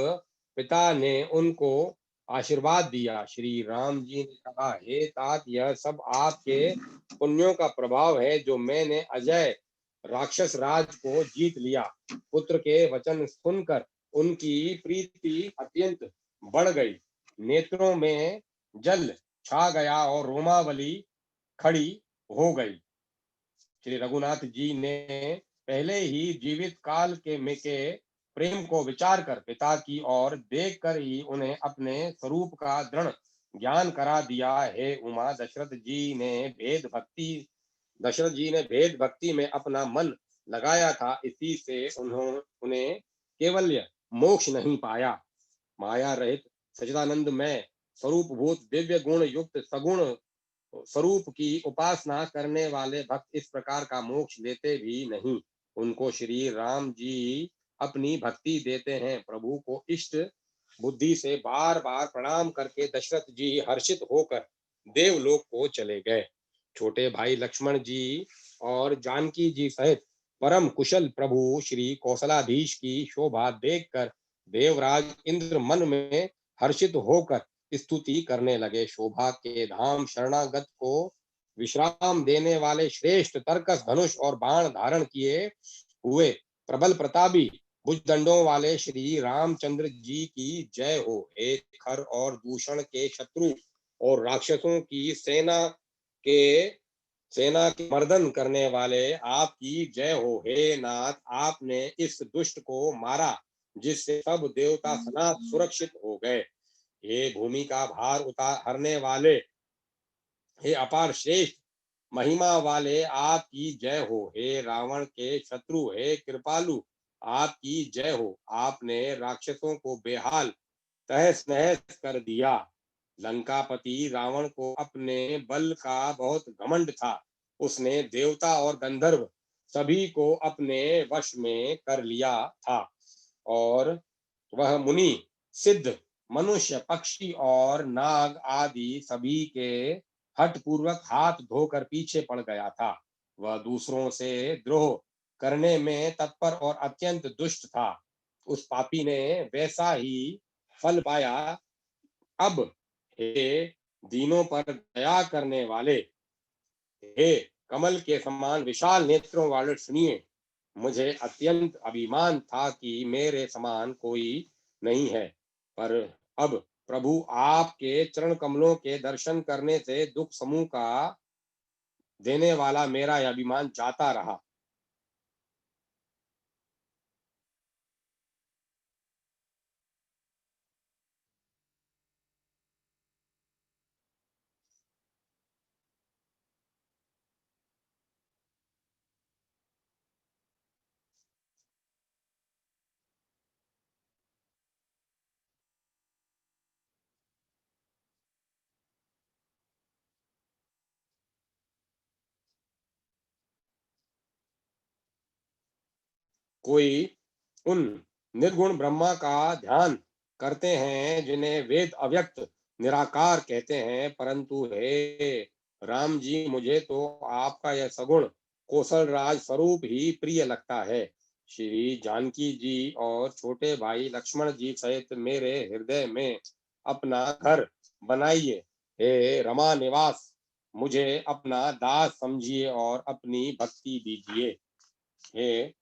पिता ने उनको आशीर्वाद दिया। श्री राम जी ने कहा, हे तात, यह सब आपके पुण्यों का प्रभाव है जो मैंने अजय राक्षस राज को जीत लिया। पुत्र के वचन सुनकर उनकी प्रीति अत्यंत बढ़ गई। नेत्रों में जल छा गया और रोमावली खड़ी हो गई। श्री रघुनाथ जी ने पहले ही जीवित काल के प्रेम को विचार कर पिता की ओर देख कर ही उन्हें अपने स्वरूप का दृढ़ ज्ञान करा दिया। हे उमा, दशरथ जी ने भेद भक्ति में अपना मन लगाया था, इसी से उन्हें केवल मोक्ष नहीं पाया। माया रहित सचिदानंद में स्वरूप भूत दिव्य गुण युक्त सगुण स्वरूप की उपासना करने वाले भक्त इस प्रकार का मोक्ष लेते भी नहीं। उनको श्री राम जी अपनी भक्ति देते हैं। प्रभु को इष्ट बुद्धि से बार बार प्रणाम करके दशरथ जी हर्षित होकर देवलोक को चले गए। छोटे भाई लक्ष्मण जी और जानकी जी सहित परम कुशल प्रभु श्री कौशलाधीश की शोभा देखकर देवराज इंद्र मन में हर्षित होकर स्तुति करने लगे। शोभा के धाम शरणागत को विश्राम देने वाले श्रेष्ठ तर्कस धनुष और बाण धारण किए हुए प्रबल प्रतापी भुजदंडों वाले श्री रामचंद्र जी की जय हो। हे खर और दूषण के शत्रु और राक्षसों की के सेना के मर्दन करने वाले आपकी जय हो। हे नाथ, आपने इस दुष्ट को मारा जिससे सब देवता सनाथ सुरक्षित हो गए। हे भूमि का भार उतारने वाले, हे अपार श्रेष्ठ महिमा वाले, आपकी जय हो। हे रावण के शत्रु, हे कृपालु, आपकी जय हो। आपने राक्षसों को बेहाल तहस नहस कर दिया। लंकापति रावण को अपने बल का बहुत घमंड था। उसने देवता और गंधर्व सभी को अपने वश में कर लिया था और वह मुनि सिद्ध मनुष्य पक्षी और नाग आदि सभी के हठ पूर्वक हाथ धोकर पीछे पड़ गया था। वह दूसरों से द्रोह करने में तत्पर और अत्यंत दुष्ट था। उस पापी ने वैसा ही फल पाया। अब हे दीनों पर दया करने वाले, हे कमल के समान विशाल नेत्रों वाले, सुनिए। मुझे अत्यंत अभिमान था कि मेरे समान कोई नहीं है, पर अब प्रभु आपके चरण कमलों के दर्शन करने से दुख समूह का देने वाला मेरा यह अभिमान जाता रहा। कोई उन निर्गुण ब्रह्मा का ध्यान करते हैं जिन्हें वेद अव्यक्त निराकार कहते हैं, परंतु हे राम जी, मुझे तो आपका यह सगुण कौशल राज स्वरूप ही प्रिय लगता है। श्री जानकी जी और छोटे भाई लक्ष्मण जी सहित मेरे हृदय में अपना घर बनाइए। हे रमा निवास, मुझे अपना दास समझिए और अपनी भक्ति दीजिए। हे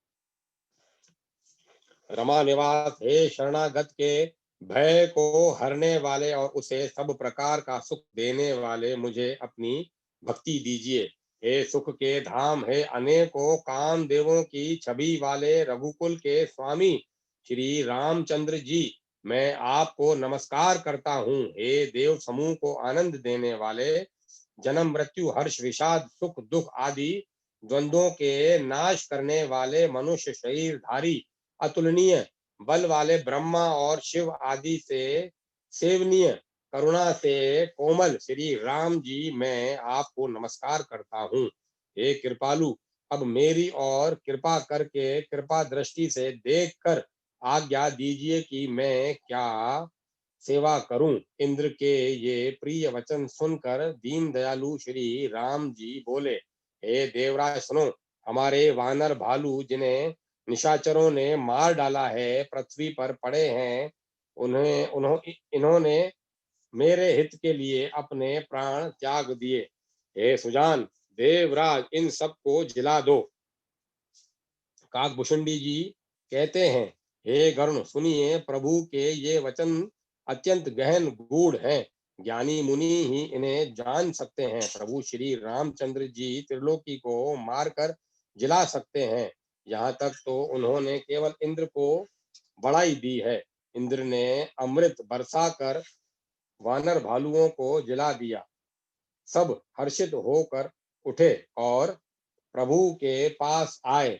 रमा निवास, हे शरणागत के भय को हरने वाले और उसे सब प्रकार का सुख देने वाले, मुझे अपनी भक्ति दीजिए। हे सुख के धाम, हे अनेकों काम देवों की छवि वाले रघुकुल के स्वामी श्री रामचंद्र जी, मैं आपको नमस्कार करता हूँ। हे देव समूह को आनंद देने वाले, जन्म मृत्यु हर्ष विषाद सुख दुख आदि द्वंद्वों के नाश करने वाले, मनुष्य शरीरधारी अतुलनीय बल वाले ब्रह्मा और शिव आदि से सेवनीय, करुणा से कोमल श्री राम जी, मैं आपको नमस्कार करता हूँ। हे कृपालु, अब मेरी और कृपा करके कृपा दृष्टि से देखकर आज्ञा दीजिए कि मैं क्या सेवा करूं। इंद्र के ये प्रिय वचन सुनकर दीन दयालु श्री राम जी बोले, हे देवराज सुनो, हमारे वानर भालू जिन्हें निशाचरों ने मार डाला है, पृथ्वी पर पड़े हैं। इन्होंने मेरे हित के लिए अपने प्राण त्याग दिए। हे सुजान, देवराज इन सबको जिला दो। काकभूषुंडी जी कहते हैं, हे गरुण सुनिए, प्रभु के ये वचन अत्यंत गहन गूढ़ हैं, ज्ञानी मुनि ही इन्हें जान सकते हैं। प्रभु श्री रामचंद्र जी त्रिलोकी को मारकर जिला सकते हैं। यहाँ तक तो उन्होंने केवल इंद्र को बढ़ाई दी है। इंद्र ने अमृत बरसा कर वानर भालुओं को जिला दिया। सब हर्षित होकर उठे और प्रभु के पास आए।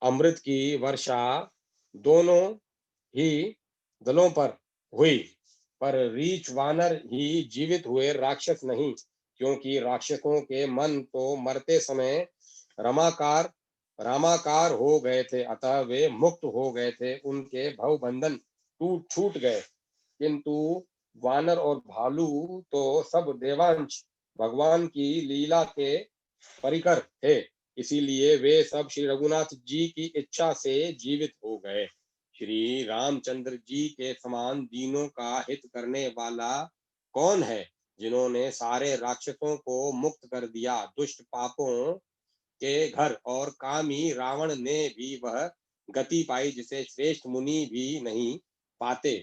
अमृत की वर्षा दोनों ही दलों पर हुई, पर रीछ वानर ही जीवित हुए, राक्षस नहीं, क्योंकि राक्षसों के मन तो मरते समय रमाकार रामाकार हो गए थे, अतः वे मुक्त हो गए थे, उनके भव बंधन टूट छूट गए। किंतु वानर और भालू तो सब देवांश भगवान की लीला के परिकर थे, इसीलिए वे सब श्री रघुनाथ जी की इच्छा से जीवित हो गए। श्री रामचंद्र जी के समान दीनों का हित करने वाला कौन है, जिन्होंने सारे राक्षसों को मुक्त कर दिया। दुष्ट पापों के घर और कामी रावण ने भी वह गति पाई जिसे श्रेष्ठ मुनि भी नहीं पाते।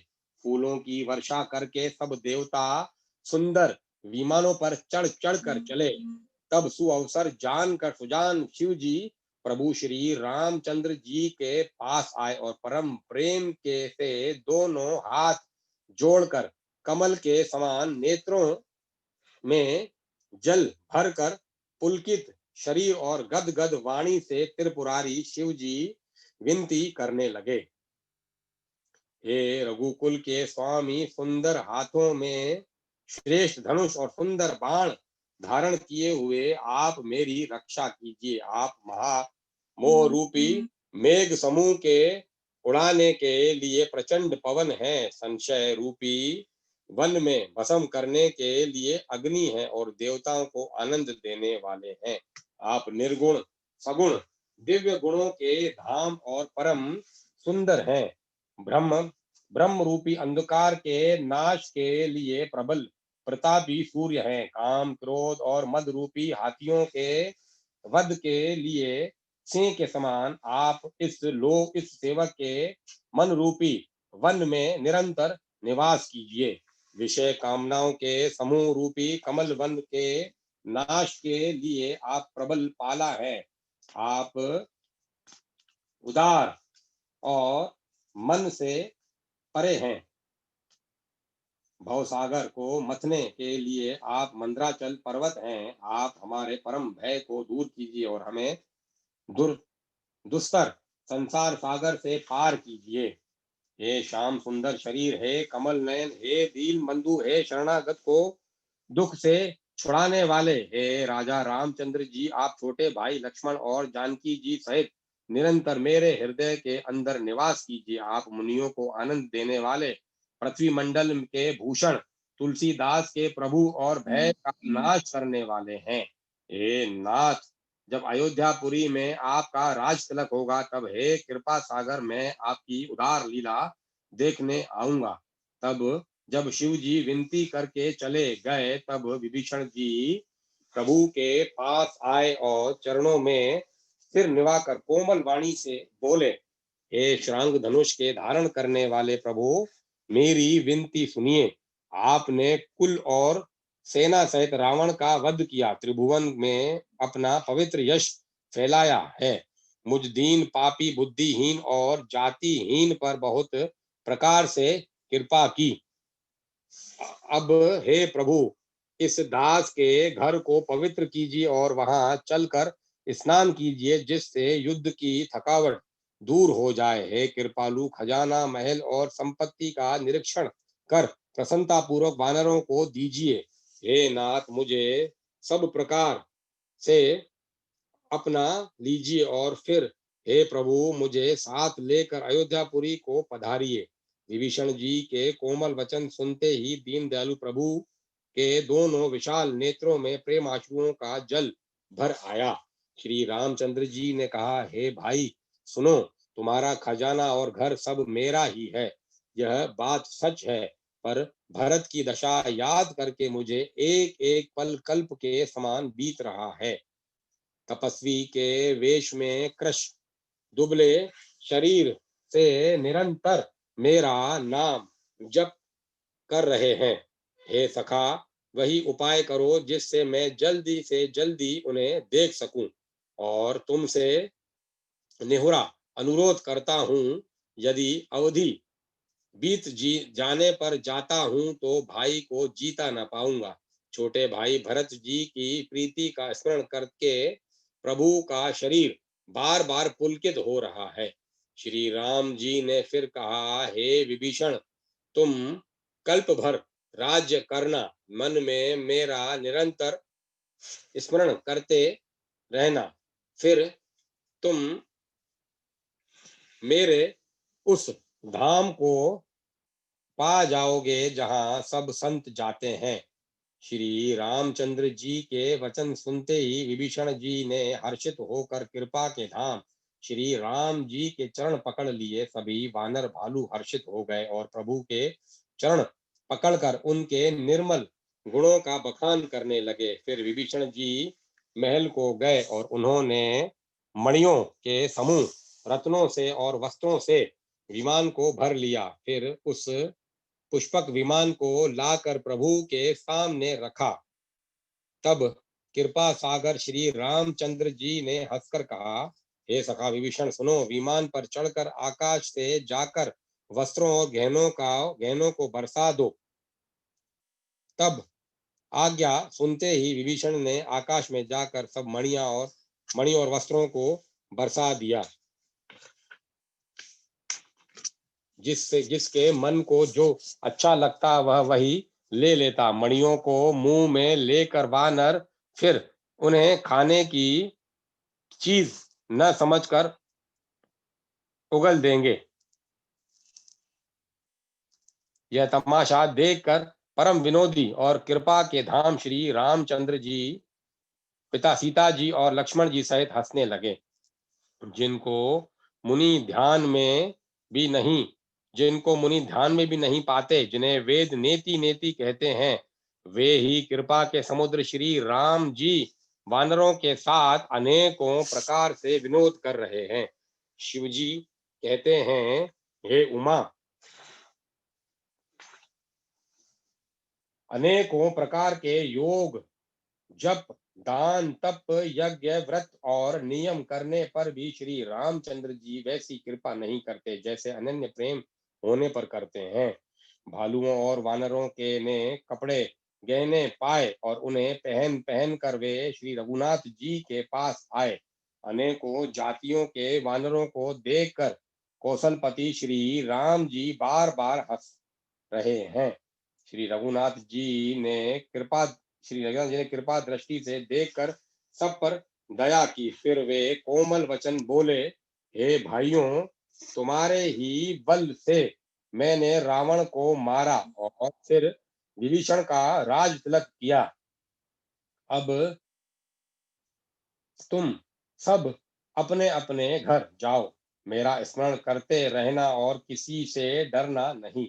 फूलों की वर्षा करके सब देवता सुंदर विमानों पर चढ़ चढ़ कर चले। तब सुअवसर जानकर सुजान शिव जी प्रभु श्री रामचंद्र जी के पास आए और परम प्रेम के से दोनों हाथ जोड़कर कमल के समान नेत्रों में जल भरकर पुलकित शरीर और गदगद वाणी से त्रिपुरारी शिव जी विनती करने लगे। हे रघुकुल के स्वामी, सुंदर हाथों में श्रेष्ठ धनुष और सुंदर बाण धारण किए हुए आप मेरी रक्षा कीजिए। आप महा मोह रूपी मेघ समूह के उड़ाने के लिए प्रचंड पवन है, संशय रूपी वन में भस्म करने के लिए अग्नि है और देवताओं को आनंद देने वाले हैं। आप निर्गुण सगुण दिव्य गुणों के धाम और परम सुंदर हैं। ब्रह्म ब्रह्म रूपी अंधकार के नाश के लिए प्रबल प्रतापी सूर्य हैं। काम क्रोध और मद रूपी हाथियों के वध के लिए सिंह के समान आप इस सेवक के मन रूपी वन में निरंतर निवास कीजिए। विषय कामनाओं के समूह रूपी कमल वन के नाश के लिए आप प्रबल पाला है। आप उदार और मन से परे हैं। भवसागर को मथने के लिए आप मंद्राचल पर्वत हैं। आप हमारे परम भय को दूर कीजिए और हमें दुर दुस्तर संसार सागर से पार कीजिए। हे श्याम सुंदर शरीर, हे कमल नयन, हे दीन बंधु, हे शरणागत को दुख से छुड़ाने वाले, हे राजा रामचंद्र जी, आप छोटे भाई लक्ष्मण और जानकी जी सहित निरंतर मेरे हृदय के अंदर निवास कीजिए। आप मुनियों को आनंद देने वाले, पृथ्वी मंडल के भूषण, तुलसीदास के प्रभु और भय का नाश करने वाले हैं। हे नाथ, जब अयोध्यापुरी में आपका राज तिलक होगा, तब हे कृपा सागर मैं आपकी उदार लीला देखने आऊंगा। तब जब शिव जी विनती करके चले गए, तब विभीषण जी प्रभु के पास आए और चरणों में सिर निवाकर कोमल वाणी से बोले, हे श्रांग धनुष के धारण करने वाले प्रभु, मेरी विनती सुनिए। आपने कुल और सेना सहित रावण का वध किया, त्रिभुवन में अपना पवित्र यश फैलाया है। मुझ दीन पापी बुद्धिहीन और जातिहीन पर बहुत प्रकार से कृपा की। अब हे प्रभु, इस दास के घर को पवित्र कीजिए और वहां चलकर स्नान कीजिए, जिससे युद्ध की थकावट दूर हो जाए। हे कृपालु, खजाना, महल और संपत्ति का निरीक्षण कर प्रसन्नता पूर्वक वानरों को दीजिए। हे नाथ, मुझे सब प्रकार से अपना लीजिए और फिर हे प्रभु, मुझे साथ लेकर अयोध्यापुरी को पधारिए। विभीषण जी के कोमल वचन सुनते ही दीन दयालु प्रभु के दोनों विशाल नेत्रों में प्रेम आंसुओं का जल भर आया। श्री रामचंद्र जी ने कहा, हे भाई सुनो, तुम्हारा खजाना और घर सब मेरा ही है। यह बात सच है, पर भरत की दशा याद करके मुझे एक एक पल कल्प के समान बीत रहा है। तपस्वी के वेश में कृश दुबले शरीर से निरंतर मेरा नाम जप कर रहे हैं। हे सखा, वही उपाय करो जिससे मैं जल्दी से जल्दी उन्हें देख सकूं। और तुमसे नेहुरा अनुरोध करता हूं, यदि अवधि बीत जी जाने पर जाता हूं तो भाई को जीता न पाऊंगा। छोटे भाई भरत जी की प्रीति का स्मरण करके प्रभु का शरीर बार बार पुलकित हो रहा है। श्री राम जी ने फिर कहा, हे विभीषण, तुम कल्प भर राज्य करना, मन में मेरा निरंतर स्मरण करते रहना, फिर तुम मेरे उस धाम को पा जाओगे जहां सब संत जाते हैं। श्री रामचंद्र जी के वचन सुनते ही विभीषण जी ने हर्षित होकर कृपा के धाम श्री राम जी के चरण पकड़ लिए। सभी वानर भालू हर्षित हो गए और प्रभु के चरण पकड़कर उनके निर्मल गुणों का बखान करने लगे। फिर विभीषण जी महल को गए और उन्होंने मणियों के समूह, रत्नों से और वस्त्रों से विमान को भर लिया। फिर उस पुष्पक विमान को लाकर प्रभु के सामने रखा। तब कृपा सागर श्री रामचंद्र जी ने हंसकर कहा, हे सखा विभीषण सुनो, विमान पर चढ़कर आकाश से जाकर वस्त्रों और गहनों को बरसा दो। तब आज्ञा सुनते ही विभीषण ने आकाश में जाकर सब मणि और वस्त्रों को बरसा दिया। जिसके मन को जो अच्छा लगता वह वही ले लेता। मणियों को मुंह में लेकर वानर फिर उन्हें खाने की चीज न समझकर उगल देंगे। यह तमाशा देखकर परम विनोदी और कृपा के धाम श्री रामचंद्र जी, पिता सीता जी और लक्ष्मण जी सहित हंसने लगे। जिनको मुनि ध्यान में भी नहीं जिनको मुनि ध्यान में भी नहीं पाते, जिन्हें वेद नेति नेति कहते हैं, वे ही कृपा के समुद्र श्री राम जी वानरों के साथ अनेकों प्रकार से विनोद कर रहे हैं। शिव जी कहते हैं, हे उमा, अनेकों प्रकार के योग, जप, दान, तप, यज्ञ, व्रत और नियम करने पर भी श्री रामचंद्र जी वैसी कृपा नहीं करते जैसे अनन्य प्रेम होने पर करते हैं। भालुओं और वानरों के ने कपड़े गहने पाए और उन्हें पहन पहन कर वे श्री रघुनाथ जी के पास आए। अनेकों जातियों के वानरों को देखकर कौशलपति श्री राम जी बार बार हंस रहे हैं। श्री रघुनाथ जी ने कृपा श्री रघुनाथ जी ने कृपा दृष्टि से देखकर सब पर दया की। फिर वे कोमल वचन बोले, हे भाइयों, तुम्हारे ही बल से मैंने रावण को मारा और फिर विभीषण का राज तिलक किया। अब तुम सब अपने अपने घर जाओ, मेरा स्मरण करते रहना और किसी से डरना नहीं।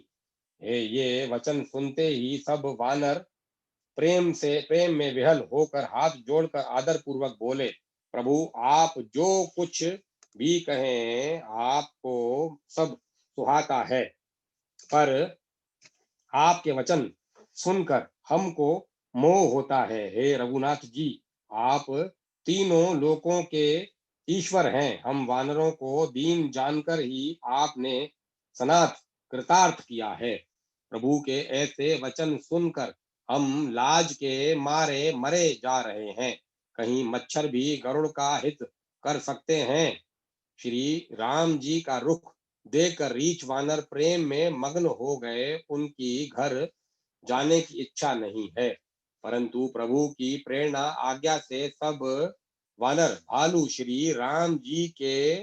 हे ये वचन सुनते ही सब वानर प्रेम में विहल होकर हाथ जोड़कर आदर पूर्वक बोले, प्रभु आप जो कुछ भी कहें आपको सब सुहाता है, पर आपके वचन सुनकर हमको मोह होता है। हे रघुनाथ जी, आप तीनों लोकों के ईश्वर हैं। हम वानरों को दीन जानकर ही आपने सनाथ कृतार्थ किया है। प्रभु के ऐसे वचन सुनकर हम लाज के मारे मरे जा रहे हैं। कहीं मच्छर भी गरुड़ का हित कर सकते हैं। श्री राम जी का रुख देखकर रीछ वानर प्रेम में मग्न हो गए। उनकी घर जाने की इच्छा नहीं है, परंतु प्रभु की प्रेरणा आज्ञा से सब वानर भालू श्री राम जी के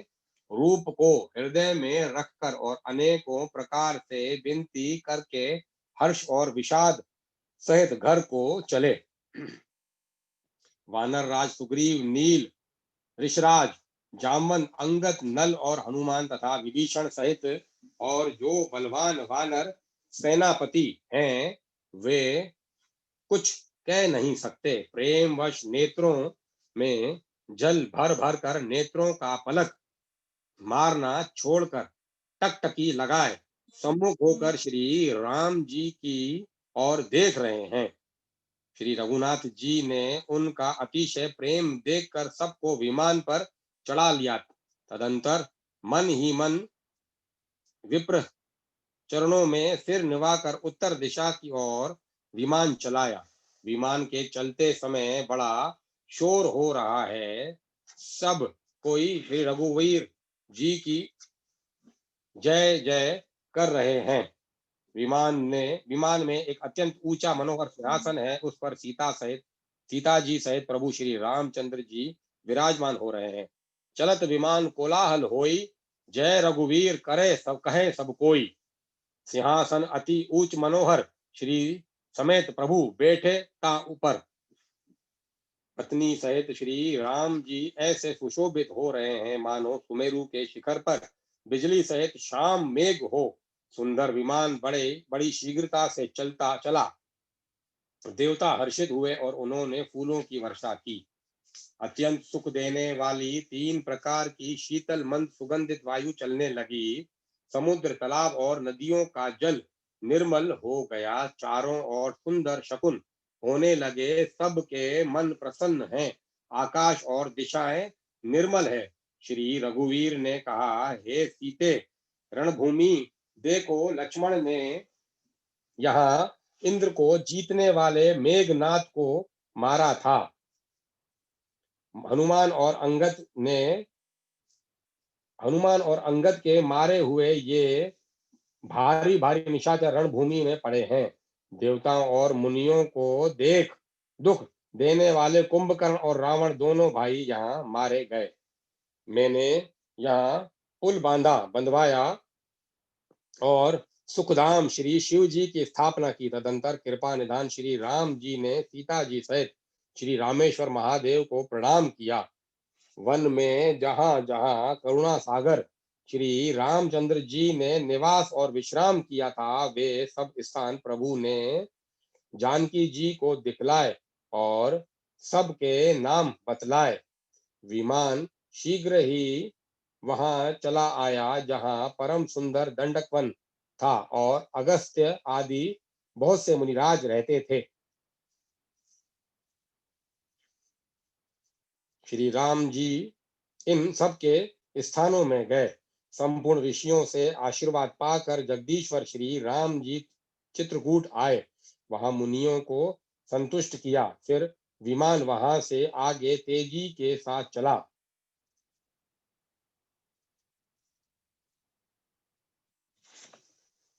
रूप को हृदय में रखकर और अनेकों प्रकार से विनती करके हर्ष और विषाद सहित घर को चले। वानर राज सुग्रीव, नील, ऋषराज, जामवंत, अंगद, नल और हनुमान तथा विभीषण सहित और जो बलवान वानर सेनापति हैं, वे कुछ कह नहीं सकते। प्रेमवश नेत्रों में जल भर भर कर नेत्रों का पलक मारना छोड़कर टकटकी लगाए सम्मुख होकर श्री राम जी की ओर देख रहे हैं। श्री रघुनाथ जी ने उनका अतिशय प्रेम देखकर सबको विमान पर चढ़ा लिया। तदंतर मन ही मन विप्र चरणों में सिर निभाकर उत्तर दिशा की ओर विमान चलाया। विमान के चलते समय बड़ा शोर हो रहा है। सब कोई श्री रघुवीर जी की जय जय कर रहे हैं। विमान में एक अत्यंत ऊंचा मनोहर सिंहासन है। उस पर सीता जी सहित प्रभु श्री रामचंद्र जी विराजमान हो रहे हैं। चलत विमान कोलाहल होई, जय रघुवीर करे सब कहे सब कोई। सिंहासन अति ऊंच मनोहर, श्री समेत प्रभु बैठे ता ऊपर। पत्नी सहित श्री राम जी ऐसे सुशोभित हो रहे हैं मानो सुमेरु के शिखर पर बिजली सहित शाम मेघ हो। सुंदर विमान बड़ी शीघ्रता से चला। देवता हर्षित हुए और उन्होंने फूलों की वर्षा की। अत्यंत सुख देने वाली 3 प्रकार की शीतल मंद सुगंधित वायु चलने लगी। समुद्र, तालाब और नदियों का जल निर्मल हो गया। चारों ओर सुंदर शकुन होने लगे। सबके मन प्रसन्न हैं। आकाश और दिशाएं निर्मल है। श्री रघुवीर ने कहा, हे सीते, रणभूमि देखो, लक्ष्मण ने यहाँ इंद्र को जीतने वाले मेघनाथ को मारा था। हनुमान और अंगद के मारे हुए ये भारी भारी निशाचर रणभूमि में पड़े हैं। देवताओं और मुनियों को देख दुख देने वाले कुंभकर्ण और रावण दोनों भाई यहाँ मारे गए। मैंने यहाँ पुल बंधवाया और सुखधाम श्री शिव जी की स्थापना की। तदंतर कृपा निधान श्री राम जी ने सीता जी सहित श्री रामेश्वर महादेव को प्रणाम किया। वन में जहां जहां करुणा सागर श्री रामचंद्र जी ने निवास और विश्राम किया था, वे सब स्थान प्रभु ने जानकी जी को दिखलाए और सबके नाम बतलाए। विमान शीघ्र ही वहां चला आया जहां परम सुंदर दंडकवन था और अगस्त्य आदि बहुत से मुनिराज रहते थे। श्री राम जी इन सब के स्थानों में गए। संपूर्ण ऋषियों से आशीर्वाद पाकर जगदीश्वर श्री राम जी चित्रकूट आए। वहां मुनियों को संतुष्ट किया। फिर विमान वहां से आगे तेजी के साथ चला।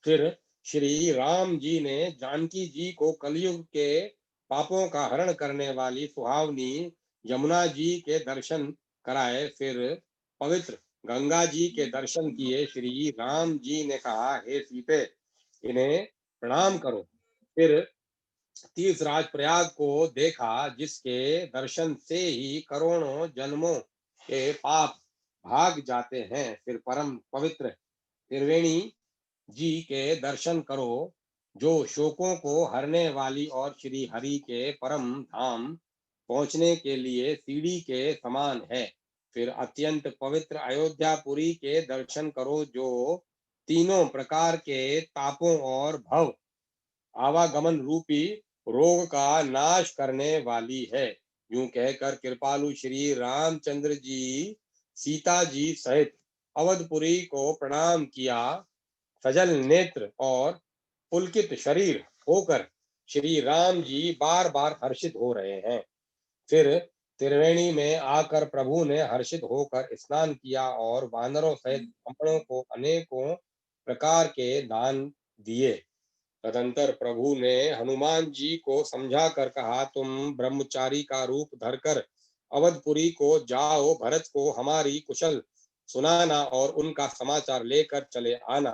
फिर श्री राम जी ने जानकी जी को कलयुग के पापों का हरण करने वाली सुहावनी यमुना जी के दर्शन कराए। फिर पवित्र गंगा जी के दर्शन किए। श्री राम जी ने कहा, हे सीते, इन्हें प्रणाम करो। फिर तीर्थराज प्रयाग को देखा, जिसके दर्शन से ही करोड़ों जन्मों के पाप भाग जाते हैं। फिर परम पवित्र त्रिवेणी जी के दर्शन करो, जो शोकों को हरने वाली और श्री हरि के परम धाम पहुंचने के लिए सीढ़ी के समान है। फिर अत्यंत पवित्र अयोध्यापुरी के दर्शन करो, जो तीनों प्रकार के तापों और भव आवागमन रूपी रोग का नाश करने वाली है। यूं कहकर कृपालु श्री रामचंद्र जी सीता जी सहित अवधपुरी को प्रणाम किया। सजल नेत्र और पुलकित शरीर होकर श्री राम जी बार बार हर्षित हो रहे हैं। फिर त्रिवेणी में आकर प्रभु ने हर्षित होकर स्नान किया और वानरों सहित ब्राह्मणों को अनेकों प्रकार के दान दिए। तदंतर प्रभु ने हनुमान जी को समझा कर कहा, तुम ब्रह्मचारी का रूप धरकर अवधपुरी को जाओ, भरत को हमारी कुशल सुनाना और उनका समाचार लेकर चले आना।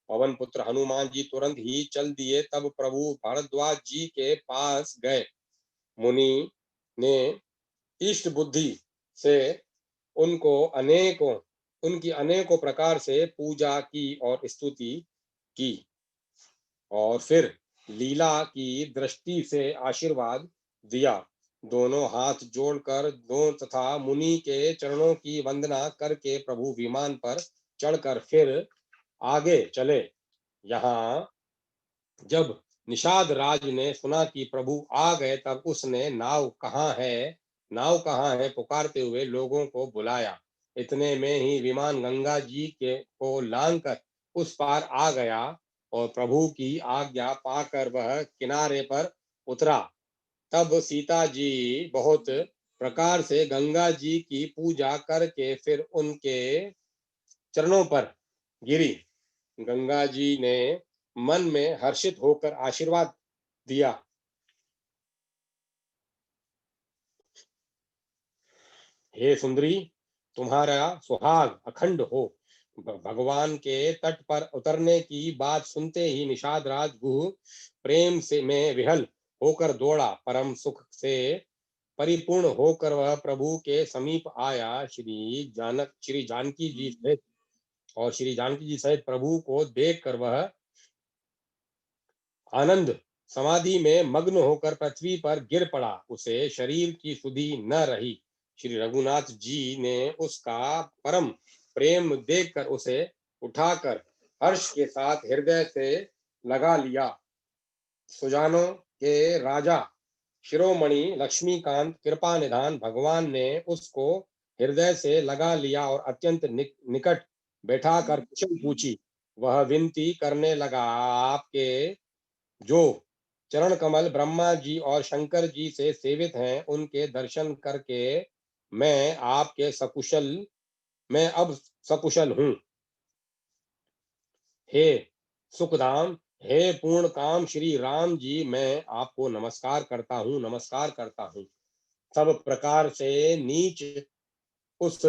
पवन पुत्र हनुमान जी तुरंत ही चल दिए। तब प्रभु भारद्वाज जी के पास गए। मुनि ने इष्ट बुद्धि से उनकी अनेकों प्रकार से पूजा की और स्तुति की और फिर लीला की दृष्टि से आशीर्वाद दिया। दोनों हाथ जोड़कर दो तथा मुनि के चरणों की वंदना करके प्रभु विमान पर चढ़कर फिर आगे चले। यहाँ जब निषाद राज ने सुना कि प्रभु आ गए, तब उसने नाव कहाँ है पुकारते हुए लोगों को बुलाया। इतने में ही विमान गंगा जी के को लांघकर उस पार आ गया और प्रभु की आज्ञा पाकर वह किनारे पर उतरा। तब सीता जी बहुत प्रकार से गंगा जी की पूजा करके फिर उनके चरणों पर गिरी। गंगा जी ने मन में हर्षित होकर आशीर्वाद दिया। हे सुंदरी, तुम्हारा सुहाग अखंड हो। भगवान के तट पर उतरने की बात सुनते ही निषाद राज गुह प्रेम से में विहल होकर दौड़ा। परम सुख से परिपूर्ण होकर वह प्रभु के समीप आया। श्री जानकी जी सहित प्रभु को देखकर वह आनंद समाधि में मग्न होकर पृथ्वी पर गिर पड़ा। उसे शरीर की सुधि न रही। श्री रघुनाथ जी ने उसका परम प्रेम देखकर उसे उठाकर हर्ष के साथ हृदय से लगा लिया। सुजानों के राजा शिरोमणि लक्ष्मीकांत कृपा निधान भगवान ने उसको हृदय से लगा लिया और अत्यंत निकट बैठाकर कुशल पूछी। वह विनती करने लगा, आपके जो चरण कमल ब्रह्मा जी और शंकर जी से सेवित हैं, उनके दर्शन करके मैं आपके सकुशल मैं अब सकुशल हूँ। हे सुखधाम, हे पूर्ण काम श्री राम जी, मैं आपको नमस्कार करता हूँ। सब प्रकार से नीच उस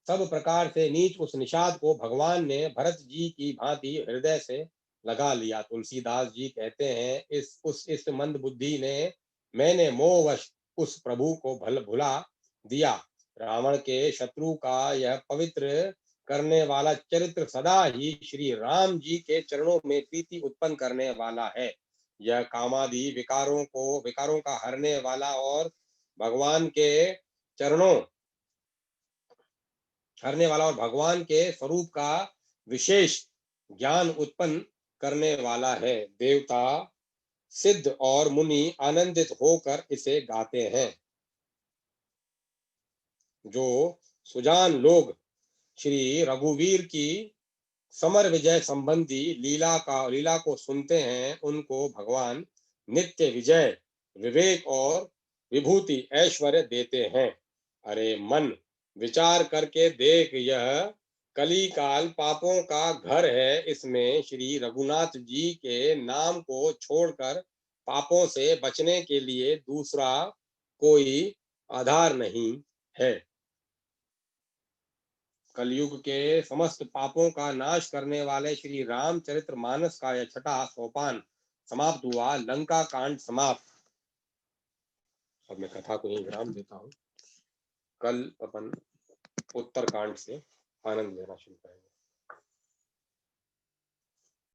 सब प्रकार से नीच उस निषाद को भगवान ने भरत जी की भांति हृदय से लगा लिया। तुलसीदास जी कहते हैं, इस मंद बुद्धि ने मैंने मोहवश उस प्रभु को भुला दिया। रावण के शत्रु का यह पवित्र करने वाला चरित्र सदा ही श्री राम जी के चरणों में प्रीति उत्पन्न करने वाला है। यह कामादि विकारों का हरने वाला और भगवान के चरणों भगवान के स्वरूप का विशेष ज्ञान उत्पन्न करने वाला है। देवता, सिद्ध और मुनि आनंदित होकर इसे गाते हैं। जो सुजान लोग श्री रघुवीर की समर विजय संबंधी लीला को सुनते हैं, उनको भगवान नित्य विजय, विवेक और विभूति ऐश्वर्य देते हैं। अरे मन, विचार करके देख, यह कली काल पापों का घर है। इसमें श्री रघुनाथ जी के नाम को छोड़कर पापों से बचने के लिए दूसरा कोई आधार नहीं है। कलयुग के समस्त पापों का नाश करने वाले श्री रामचरित्र मानस का यह छठा सोपान समाप्त हुआ। लंका कांड समाप्त। अब मैं कथा को यही विराम देता हूँ। कल अपन उत्तर कांड से आनंद लेना शुरू